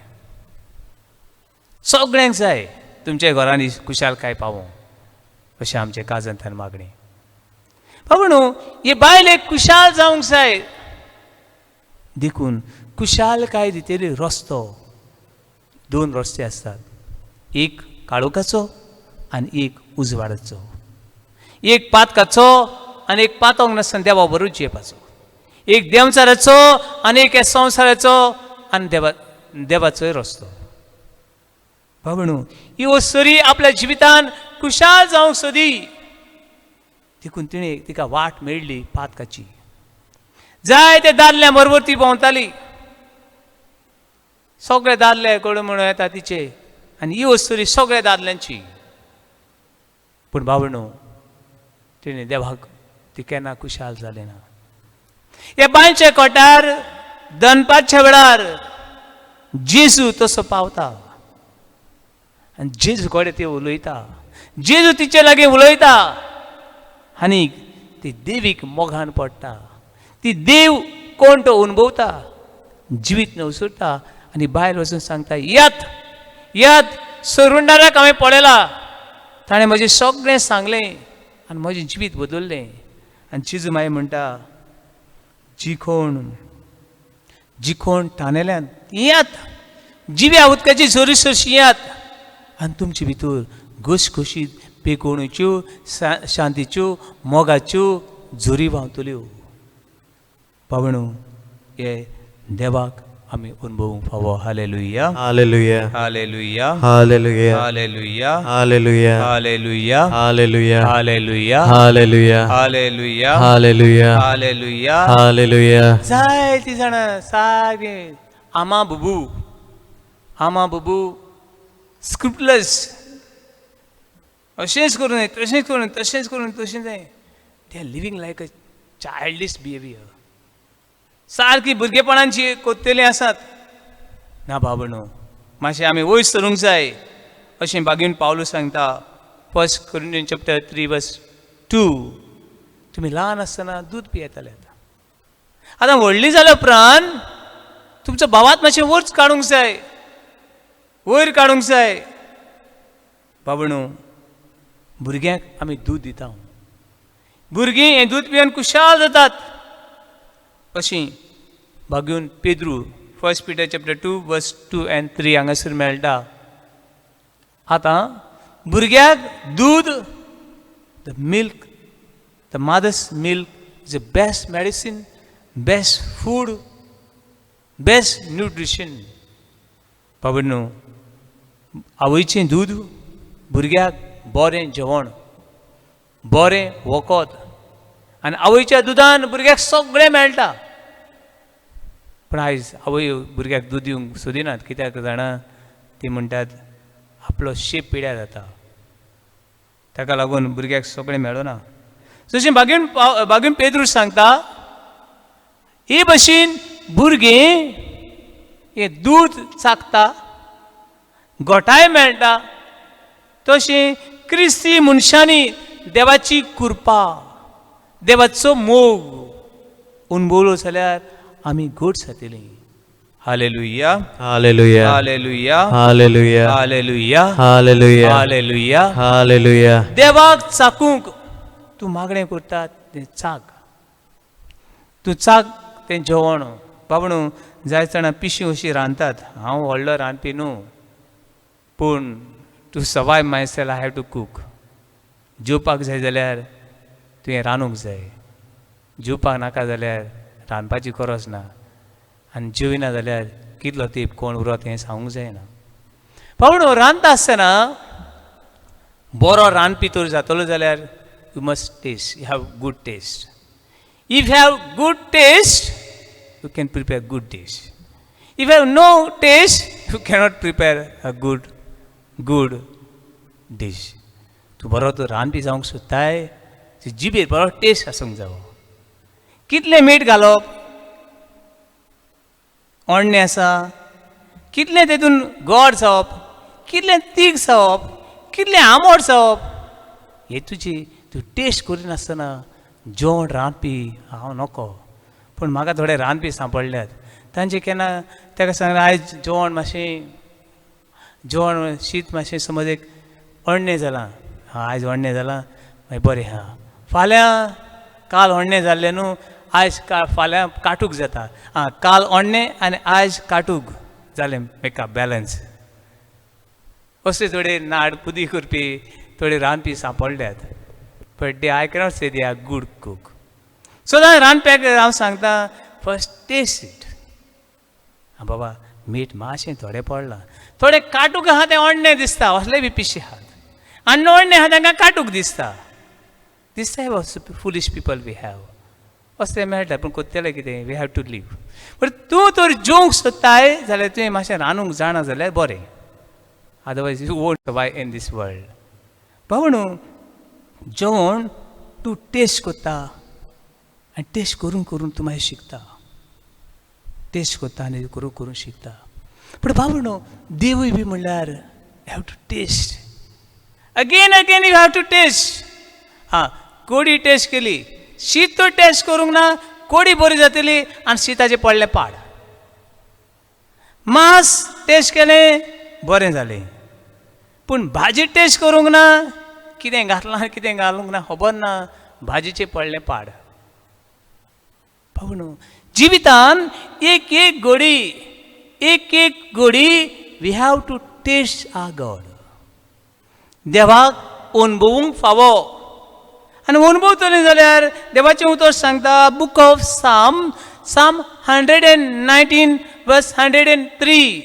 सगळ्यांक जाय तुमच्या घरांनी कुशालकाय पावों अशें आमचे काजंतान मागणी. बाबणू ही बायल एक कुशाल जावंक जाय देखून कुशालकाय भितर रस्तो, दोन रस्ते आसतात. एक काळोखाचो आनी एक उजवाडाचो. एक पातकाचो आनी एक पातोंक नासतना देवा बरोबर जेवपाचो. एक देंवचाराचो आनी एक संवसाराचो आनी देवाचोय रस्तो. बाबणू ही वस्तरी आपल्या जिवितान कुशाल जावंक सोदी देखून तिणें तिका वाट मेळ्ळी पातकाची. जाय ते दादल्या बरोबर ती भोंवताली. सगळे दादले कोण म्हणून येता तिचे आनी ही वस्तरी सगळ्या दादल्यांची. पूण बाबणू तिणें देवाक ती केन्ना कुशाल जालें ना. ह्या बांयच्या कोठार दनपारच्या वेळार जेजू तसो पावता आनी जेजू कडेन ती उलयता. जेजू तिचे लागीं उलयता आनी ती देवीक मोगान पडटा. ती देव कोण तो अनुभवता, जिवीत नवसुरता आनी भायर वचून सांगता, यात यात सरुंडाराक हांवें पळयला, ताणें म्हजें सगळें सांगलें आनी म्हजें जिवीत बदल्लें. आनी जेजू मागीर म्हणटा, जी कोण ठाणेल्यान यात, जिव्या उदकाची झरी सरशी यात आनी तुमचे भितर घुसघुशीत पेकोवणेच्यो, शांतीच्यो, मोगाच्यो झरी व्हांवतल्यो. पावणू हे देवाक आमी अनुभवूंक फावो. Hallelujah, hallelujah, hallelujah, hallelujah, hallelujah, hallelujah, hallelujah, hallelujah, hallelujah, hallelujah, hallelujah, hallelujah, hallelujah. Hallelujah. जाय ती जाणां सारके आमा बुबू स्क्रिप्टलेस अशेंच करून तशेंच करून तशेंच करून तशें जाय. They are living like a childish behaviour. सारकी भुरगेपणांची कोत्तेली आसात. ना बाबणो मातशें आमी वयर सरूंक जाय अशें बागेन पावलो सांगता. 1 Corinthians chapter 3 verse 2. तुमी ल्हान आसतना दूद पियेताले, आतां व्हडलीं जाल्या उपरांत तुमचो भावात मातशें वयर काडूंक जाय, वयर काडूंक जाय. बाबणो भुरग्यांक आमी दूद दिता. भुरगीं हें दूद पिवन कुशाल जातात. अशीं बागून Pedro 1 Peter chapter 2 verse 2 and 3 हांगासर मेळटा. आतां भुरग्याक दूद, the milk, the mother's milk is the best medicine, best food, best nutrition. बाबणो आवयचें दूद भुरग्याक बरें जेवण, बरें वखद आनी आवयच्या दुदान भुरग्याक सगळें मेळटा. पूण आयज आवय भुरग्याक दूद दिवंक सोदिनात. कित्याक जाणा, ती म्हणटात आपलो शेप पिड्यार जाता, ताका लागून भुरग्याक सगळें मेळना. जशें बागेन पेद्रू सांगता, हे भशेन भुरगें हें दूद चाखता, घोटाय मेळटा, तशें क्रिस्ती मनशांनी देवाची कृपा देवाचो मोग उनबोलो जाल्यार आमी गोड जातली. Hallelujah Hallelujah. Hallelujah Hallelujah. Hallelujah Hallelujah. Hallelujah. Hallelujah. देवाक चाकूंक तूं मागणें करता तें चाक. तूं चाक तें जेवण. बाबणू जाय जाणां पिशी अशी रांदतात. हांव व्हडलो रांदपी न्हू, पूण to survive myself I have to cook. जेवपाक जाय जाल्यार तुवें रांदूंक जाय. जेवपाक नाका जाल्यार रांदपाची गरज ना. आनी जेविना जाल्यार कितलो तेंप कोण उरत हें सांगूंक जायना. बाबणू रांदता आसतना बरो रांदपी तर जातलो जाल्यार you must taste. You have good taste. If you have good taste you can prepare good dish. If you have no taste, you cannot prepare a good dish. तूं बरो तो रांदपी जावंक सोदताय, जिबेर बरो टेस्ट आसूंक जावो. कितलें मीठ घालप, ओडणें आसा, कितलें तेतून गोड जावप, कितलें तीख जावप, कितलें आंबट जावप, हें तूं टेस्ट करिनासतना जेवण रांदपी हांव नको. पूण म्हाका थोडे रांदपी सांपडल्यात. तांचे केन्ना ताका सांगलें आयज जेवण शीत मातशें समज एक ओडणें जालां, आयज ओडणें जालां, मागीर बरें फाल्यां काल ओडणें जाल्लें न्हू, आयज फाल्यां काटूक जाता. काल ओडणें आनी आयज काटूक जालें, मेकअप बॅलन्स. असले थोडे नाड पुदी करपी थोडे रांदपी सांपडल्यात. But they I cannot say they are good cook. So रांदप्याक हांव सांगता फस्ट टेस्ट इट. बाबा मीठ मातशें थोडें पडलां, थोडे काटूक आहा तें ओडणें दिसता. असले बी पिशे आहात आनी ओडणें आहा तांकां काटूक दिसता. This type of foolish people we have. असलें मेळटा पूण कोत्तेलें कितें, we have to live. But तूं तर जेवंक सोदताय जाल्यार तुवें मातशें रांदूंक जाणा जाल्यार बरें. Otherwise you won't survive in this world. बाबणू जेवण तूं टेस्ट कोत्ता आनी टेस्ट करून करून तूं मागीर शिकता. टेस्ट कोत्ता आनी करून करून शिकता. पूण बाबा न्हू देवूय बी म्हणल्यार have to taste again you have to taste. कोडी टेस्ट केली, शीत तर टेस्ट करूंक ना, कोडी बरी जातली आनी शीताचें पडलें पाड. मांस टेस्ट केलें बरें जालें, पूण भाजी टेस्ट करूंक ना, कितें घातलां कितें घालूंक ना खबर ना, भाजीचें पडलें पाड. पावून जिवितान एक एक घडी we have to taste our God. देवाक अनुभवूंक फावो. आनी अनुभवतलें जाल्यार देवाचें उतर सांगता book of psalm 119 verse 103.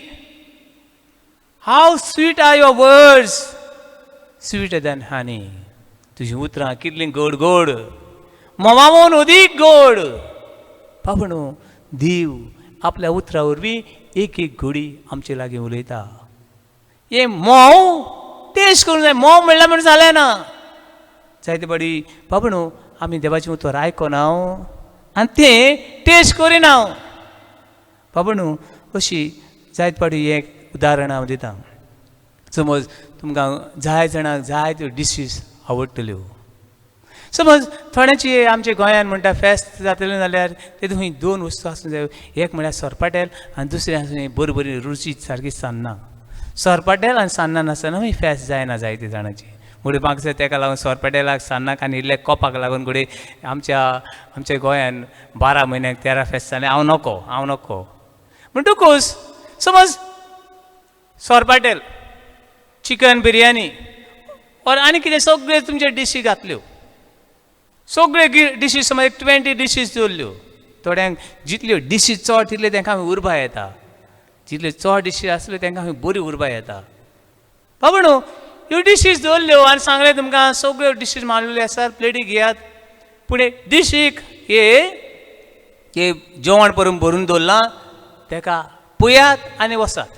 How sweet are your words, sweeter than honey. तुजीं उतरां कितलीं गोड गोड, मोवामोन अदीक गोड. बाबणू देव आपल्या उतरा वरवीं एक एक घडी आमचे लागीं उलयता. हे मोव टेस्ट करूंक जाय. मोव म्हणल्यार म्हणून जालें ना. जायते बडी बाबणू आमी देवाचें उतर आयकना आनी तें टेस्ट करिना. बाबणू अशी जायते पाटी एक उदाहरण हांव दितां. समज तुमकां जाय जाणांक जायत्यो डिशीज आवडटल्यो. समज थोड्यांची आमच्या गोंयांत म्हणटा फेस्त जातलें जाल्यार तेतून खंय दोन वस्तू आसूंक जाय. एक म्हळ्यार सोरपाटेल आनी दुसरें आसूं बरी बरी रुची सारकी सान्नां. सोरपाटेल आनी सान्नां नासतना खंय फेस्त जायना जायते जाणांची. म्हणून म्हाका जाय ताका लागून सोरपाटेलाक सान्नाक आनी इल्ले कोपाक लागून घडये आमच्या गोंयांत 12 म्हयन्याक 13 फेस्त जालें. हांव नको म्हणटकूच समज सोरपाटेल, चिकन बिरयानी और आनी कितें सगळे तुमचे डिशी घातल्यो. सगळे डिशीज समज 20 डिशीज दवरल्यो. थोड्यांक जितल्यो डिशीज चड तितले तांकां उर्बा येता. जितले चड डिशीज आसल्यो तांकां बरी उर्बा येता. बाबा न्हू ह्यो डिशीज दवरल्यो आनी सांगलें तुमकां सगळ्यो डिशीज मांडलेल्यो आसात, प्लेटीक घेयात. पूण डिशीक हे जेवण भरून दवरलां ताका पयात आनी वसात.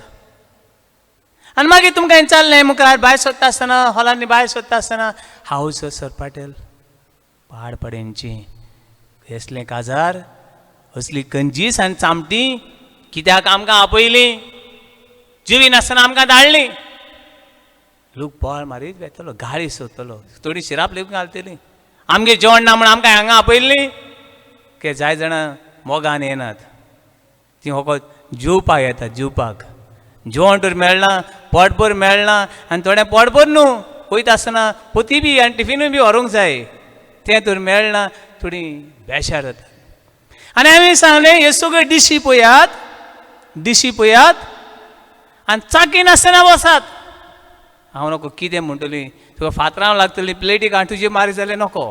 आनी मागीर तुमकां हें चाललें मुखार भायर सोदता आसतना हॉलांनी भायर सोदता आसतना हावज सोरपाटेल पाड पडेंची हेसलें काजार असली कंजीस आनी चामटी कित्याक आमकां आपयलीं, जिवी नासतना आमकां धाडलीं. लोक बॉल मारीत वेतलो गाडी सोदतलो थोडी शिराप लेवून घालतली आमगे जेवण ना म्हण आमकां हांगा आपयल्ली के जाय जाणां मोगान येनात ती होको जेवपाक येता जेवपाक जेवण तर मेळना पोटभर मेळना आनी थोडें पोटभर न्हू वयता आसतना पोती बी आनी टिफिनूय बी व्हरूंक जाय तें तर मेळना थोडी बेजार जाता आनी हांवें सांगलें हे सगळे डिशी पळयात आनी चाकी नासतना बसात हांव नको कितें म्हणटली तुका फातरां लागतली प्लेटीक आनी तुजे मारी जाल्यार नको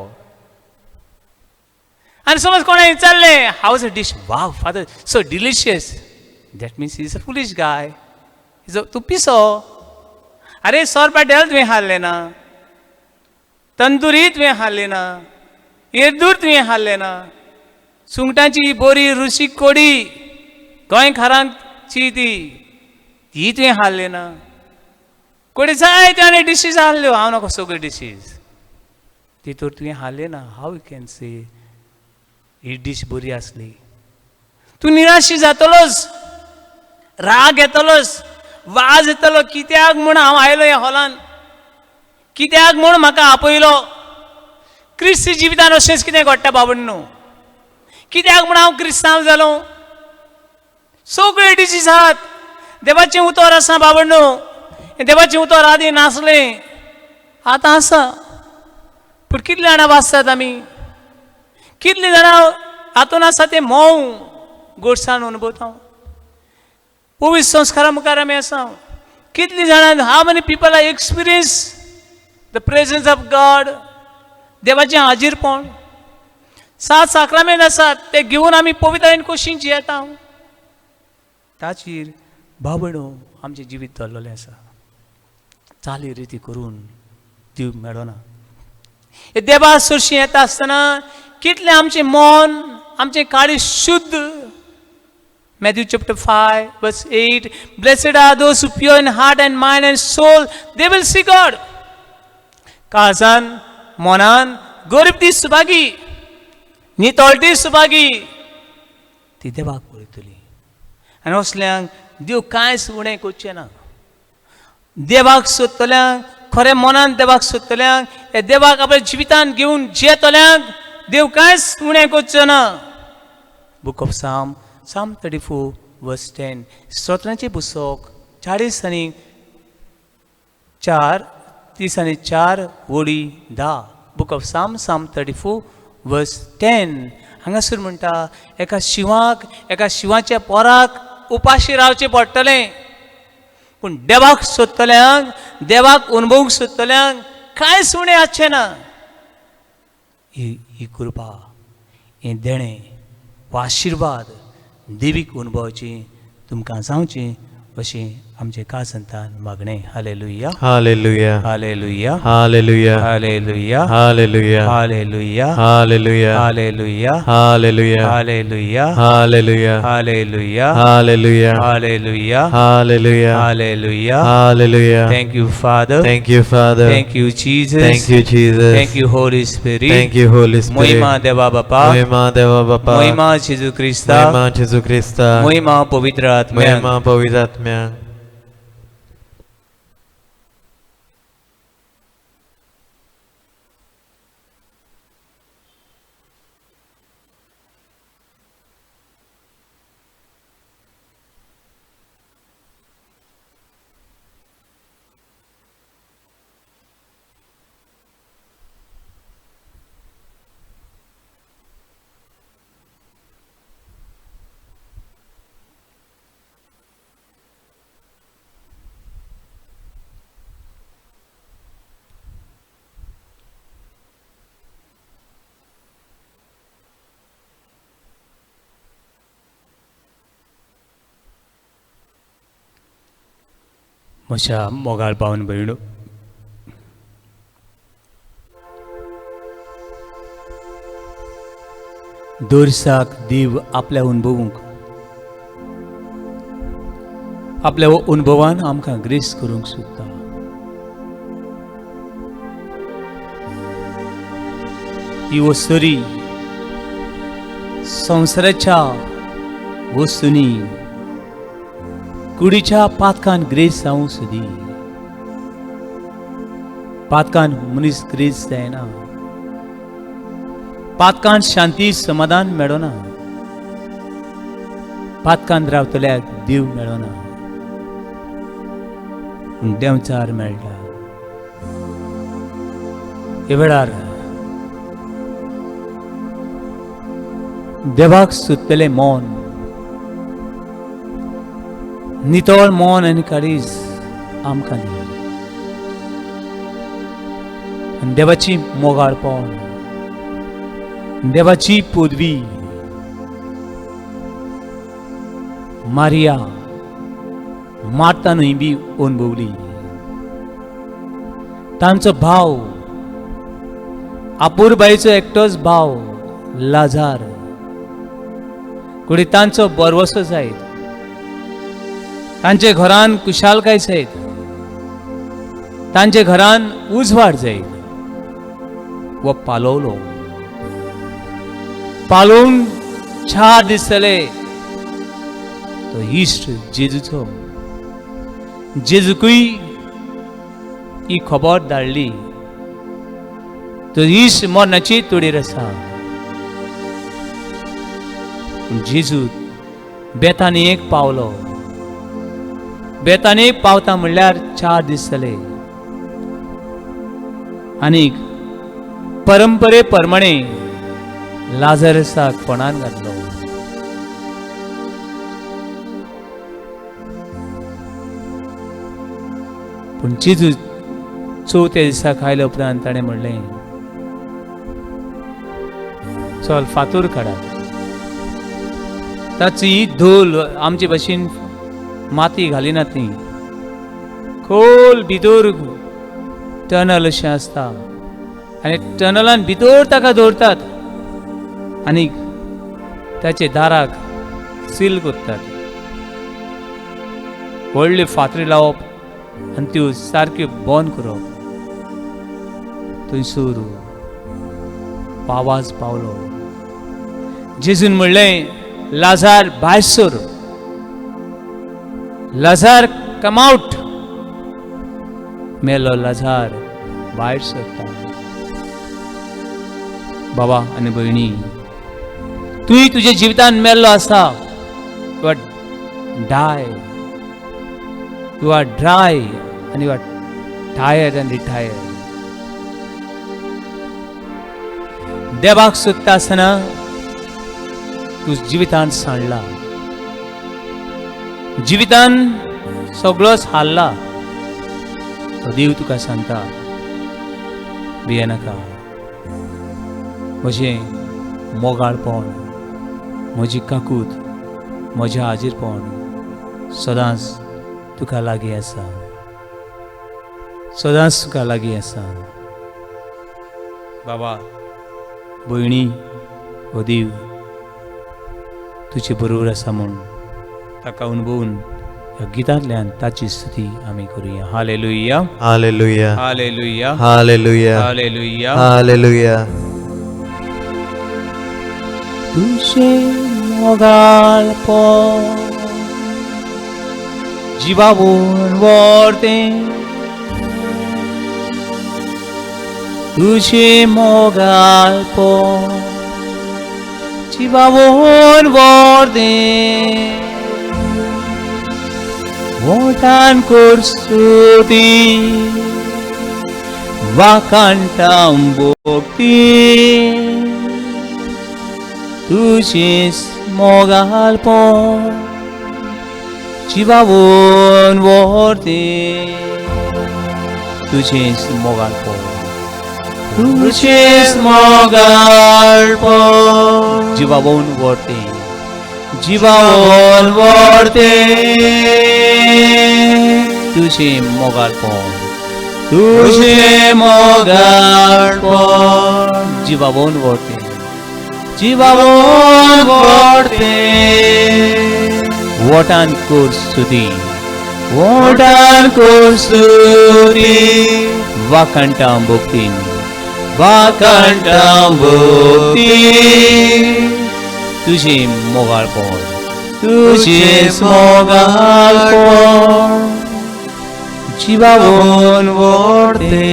आनी समज कोणें विचारलें how is a dish wow father so delicious that means is a foolish guy तूं पिसो अरे 100 रुपया डेल तुवें हाडलें ना तंदुरी तुवें हाडलें ना येदूर तुवें हाडलें ना सुंगटांची बरी रुशीक कोडी गोंय खारांची ती तुवें हाडलें ना कोडी जायत्यो आनी डिशीज हाडल्यो हांव नको सगळ्यो डिशीज ती तर तुवें हाडलें ना हाव यू कॅन से ही डिश बरी आसली तूं निराशी जातलोच राग येतलोच वाज येतलो कित्याक म्हूण हांव आयलो ह्या हॉलान कित्याक म्हूण म्हाका आपयलो क्रिस्ती जिवितान अशेंच कितें घडटा बाबण्णो कित्याक म्हूण हांव क्रिस्तांव जालो सगळे डिशीज आहात देवाचें उतर आसा बाबण्णो देवाचें उतर आदी नासलें आतां आसा पूण कितले जाणां वाचतात आमी कितले जाणां हातून आसा ते मोव गोडसाण अनुभवता पवित्र संस्कारा मुखार आमी आसा कितली जाणां हाव many people are experience the presence of God देवाचें हाजीरपण 7 साक्रामेंट आसात ते घेवन आमी पवित्रायेन कशीं जियेता ताचेर बाबडो आमचें जिवीत चल्लोलें आसा चाली रिती करून दिव मेळना हे देवा सरशी येता आसतना कितलें आमचें मन आमचें काळी शुद्ध Matthew chapter 5 verse 8 Blessed are those who pure in heart and mind and soul they will see God काळजान मनान गरीबी सुभागी नितळटी सुभागी ती देवाक पळयतली आनी असल्यांक देव कांयच उणें करचें ना देवाक सोदतल्यांक खरें मनान देवाक सोदतल्यांक हे देवाक आपल्या जिवितान घेवन जियेतल्यांक देव कांयच उणें करचो ना बुक ऑफ Psalm 34 verse 10 स्तोत्रांचें पुस्तक 40 आनी 4 30 आनी 4 वडी 10 बुक ऑफ Psalm 34 verse 10 हांगासर म्हणटा एका शिवाच्या पोराक उपाशी रावचें पडटलें पूण देवाक सोदतल्यांक देवाक अनुभवूंक सोदतल्यांक कांयच उणें आसचें ना ही कृपा हें देणें हो आशिर्वाद देवीक अनुभवची तुमकां जावची अशें आमचे काळजांतल्यान मागणें hallelujah hallelujah hallelujah hallelujah hallelujah hallelujah hallelujah hallelujah hallelujah hallelujah hallelujah hallelujah hallelujah hallelujah hallelujah hallelujah hallelujah hallelujah Thank you, Father. Thank you, Father. Thank you, Jesus. Thank you, Jesus. Thank you, Holy Spirit. Thank you, Holy Spirit. महिमा देवा बापा महिमा देवा बापा महिमा जेजू ख्रिस्ता महिमा जेजू ख्रिस्ता महिमा पवित्र आत्म्या महिमा पवित्र आत्म्यांक म्हज्या मोगाळ पावन भयणो दोरसाक देव आपल्या अनुभवूंक आपल्या अनुभवान आमकां ग्रेस करूंक सोदता ही वस्तुरी संवसाराच्या वस्तुंनी कुडीच्या पातकान ग्रेस जावं सुदी पातकान मनीस ग्रेस जायना, पातकान शांती समाधान मेळना, पातकान रावतल्याक देव मेळना, पूण देंवचार मेळटा. हे वेळार देवाक सोदतले मौन, नितळ मौन आनी काळीज आमकां दी. आनी देवाची मोगाळपण, देवाची पदवी मारिया मारतानूय बी अनुभवली. तांचो भाव, आपुरबाईचो एकटोच भाव लाजार, कुडी तांचो बरवसो जायत, तांचे घरान कुशालकाय जायत, तांचे घरान उजवाड जायत, वो पालवलो. पालोवन 4 दीस जाले तो इश्ट जेजूचो. जेजूकूय ही खबर धाडली तो इश्ट मरणाची तोडीर आसा. जेजू बेतानियेक पावलो. बेतानियेक पावता म्हणल्यार 4 दीस जाले. आनीक परंपरे प्रमाणे लाजरसाक फोंडान घातलो. पूण जेजू 4थ्या दिसाक आयल्या उपरांत ताणें म्हणलें, चल फातोर काडात. ताची धोल आमचे भाशेन माती घालिनात ती, खोल भितर टनल अशें आसता आनी टनलान भितर ताका दवरतात आनी ताचे दाराक सील करतात. व्हडल्यो फातरी लावप आनी त्यो सारक्यो बंद करप. थंयसर आवाज पावलो. जेजून म्हणलें, लाजार भायर सर, लाजार कम आउट. मेलो लाजार भायर सरता. बाबा आनी भयणी, तुय तुज्या जिवितान मेल्लो आसा. You are die, you are dry and you are tired and retired. देवाक सोदता आसतना तूं जिवितान सांडला, जिवितान सगळोच हारला. तो देव तुका सांगता, भियेनाका. म्हजें मोगाळपण, म्हजी काकूट, म्हजें हाजीरपण सदांच तुका लागीं आसा, सदांच तुका लागीं आसा. बाबा, भयणी, हो देव तुजे बरोबर आसा म्हूण ताका अनुभवून ह्या गितांतल्यान ताची स्तुती आमी करुया. Hallelujah, hallelujah, hallelujah, hallelujah, hallelujah. Hallelujah. तुझे मोगाळपण जिवावून व्हरतें, तुझे मोगाळपण जिवावून व्हरतें. ओठान कर स्तुती, वाकांटां भोक्ती. तुझेच मोगाळपण जिवावून व्हरतें. तुझेच मोगाळपण, तुझेच मोगाळपण जिवावून व्हरतें, जिवावून व्हरतें. तुझे मोगाळपण, तुझे मोगाळपण जिवावून व्हरतें, जिवावून व्हरतें. ओठान कर स्तुती, ओठान कर स्तुती. वाकांटां भोक्तीन, वाकांटां भोक्ती. तुझे मोगाळपण, तुझेच मोगाळपण जिवावून ओढते.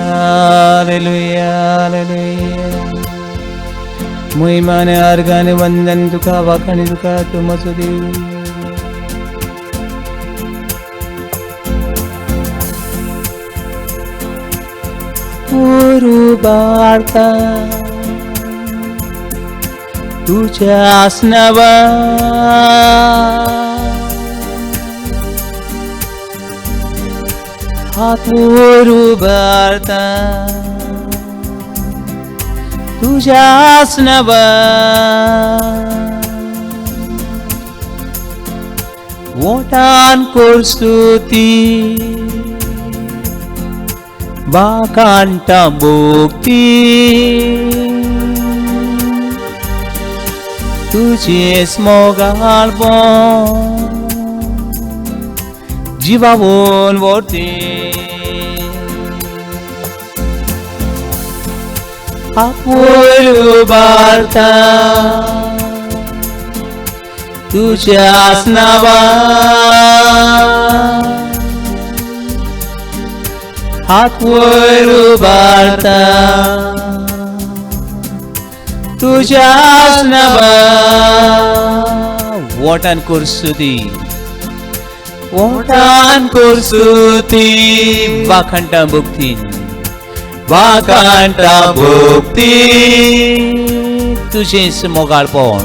Hallelujah, hallelujah. महिमाने अर्गाने वंदन तुका, वाखाणी तुका, तू मजो देव. उबारता तुझ्या आसनावर, हात वर उभारता तुझ्या आसनावर, ओठान कोर स्तुती, वाकांटा भोक्ती, तुझेच मोगाळपण जिवावून ओढते. हात उभारता तुझ्या आसनावर, हात वर उभारता तुझ्या आसनावर, ओठान कोर स्तुती, ओठान कोर स्तुती, वाखाणटा भोक्ती, वाखाणटा भोक्ती, तुझेच मोगाळपण,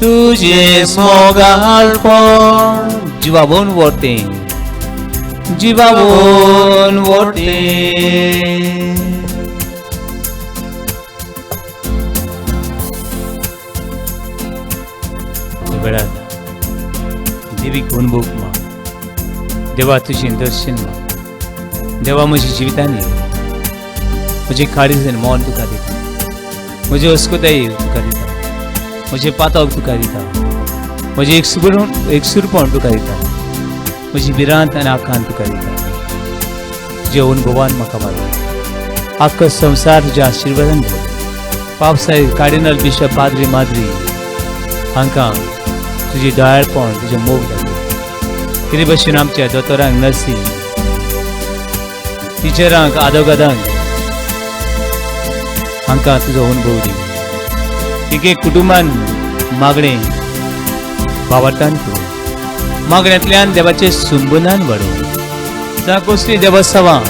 तुझेच मोगाळपण जिवावून ओढते, जिवावून ओढते. देवी कोण भोग मा, देवा तुझे दर्शन मा, देवा म्हजी जिवितांनी म्हजे काळीजन मौन तुका दिता, म्हजे अस्कोताय तुका दिता, म्हजे पातक तुका दिता, म्हजे एकसुरपण तुका दिता, म्हजी विरांत आनी आखांत तुका दिता. तुज्या अनुभवान म्हाका मारलो आख्खो संवसार तुज्या आशिर्वादान भर. पावसाय कार्डिनल बिशप पाद्री माद्री हांकां तुजी दयाळपण, तुजें मोग दाखय. कितें भशेन आमच्या दोतोरांक, नर्सींक, टिचरांक, आदोगादांक हांकां तुजो अनुभव दी. एक एक कुटुंबान मागणें वावरतान करूं, मागण्यांतल्यान देवाचे सुंबनान वाडोवं. जावं कसलीं देवस्थावां,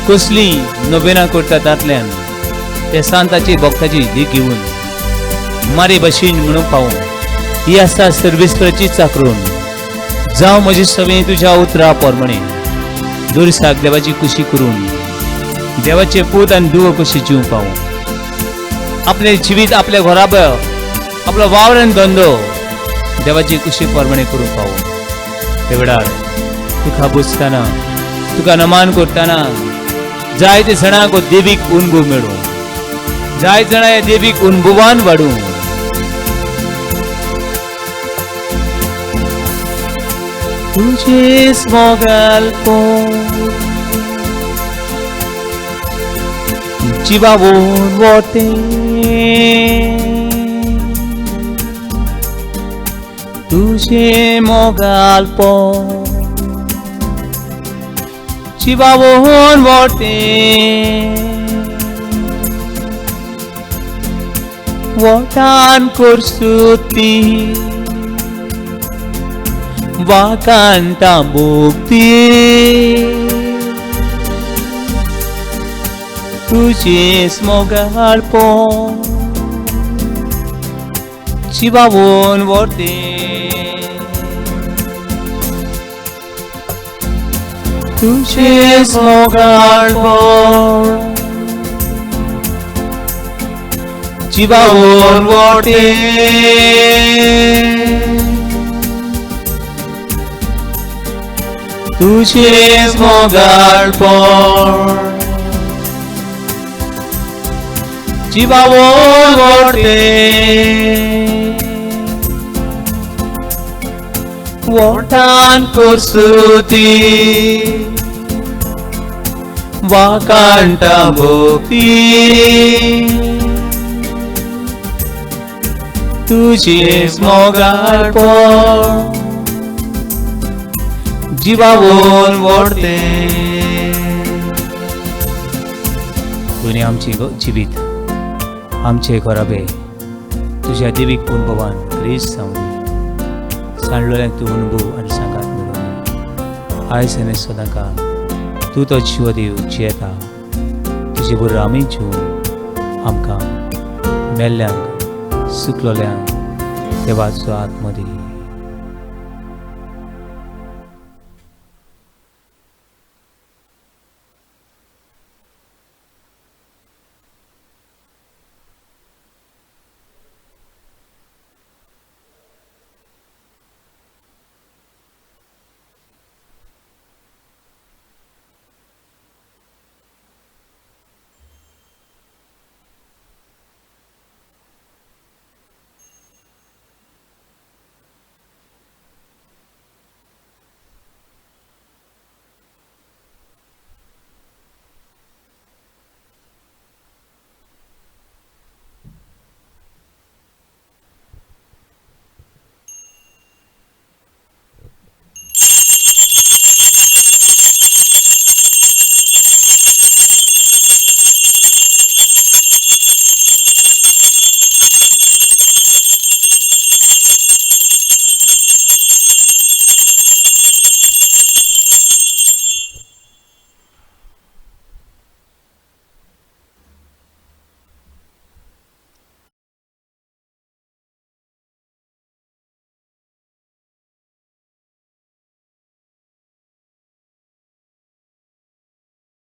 कसलीं नोवेनां करता तांतल्यान त्या सांताची भक्ताची दीक घेवन मारे भशेन म्हणून पावूं. ही आसा सर्वेस्पराची चाकरून. जावं म्हजी सवय तुज्या उतरा पोरमणे दुरसाक देवाची खुशी करून देवाचे पूत आनी दुव कशी जीव पावूं. आपले जिवीत आपल्या घराबर, आपलो वावरान धंदो देवाची खुशी पोरमणे करून पावूं. ते वेळार तुका बुजतना, तुका नमान करतना जायते जाणांक देवीक अनुभव मेळूं, जायते जाणां ह्या देवीक अनुभवान वाडूं. तुझेच मोगाळपण जिवावून ओढते. तुझे मोगाळपण जिवावून ओढते. ओठान कोर स्तुती, वाखाणटा भोक्ती, तुझेच मोगाळपण जिवावून ओढते. तुझेच मोगाळपण जिवावून ओढते. तुझेच मोगाळपण जिवावून ओढते. ओठान कोर स्तुती, वाखाणटा भोक्ती, तुझेच मोगाळपण जिवावून ओढते. तुने आमची जिवीत आमचे घराबे तुझ्या दिवीक अनुभवान क्रिस्त सांडलोल्यांक तूं अनुभव आनी सांगात मेळोवन आयज आनी सदांकाळ तूं तो जीव देव जियेता. तुजे बरोबर आमी जिवन आमकां मेल्ल्यांक सुकलोल्यांक देवाचो आत्मो दी.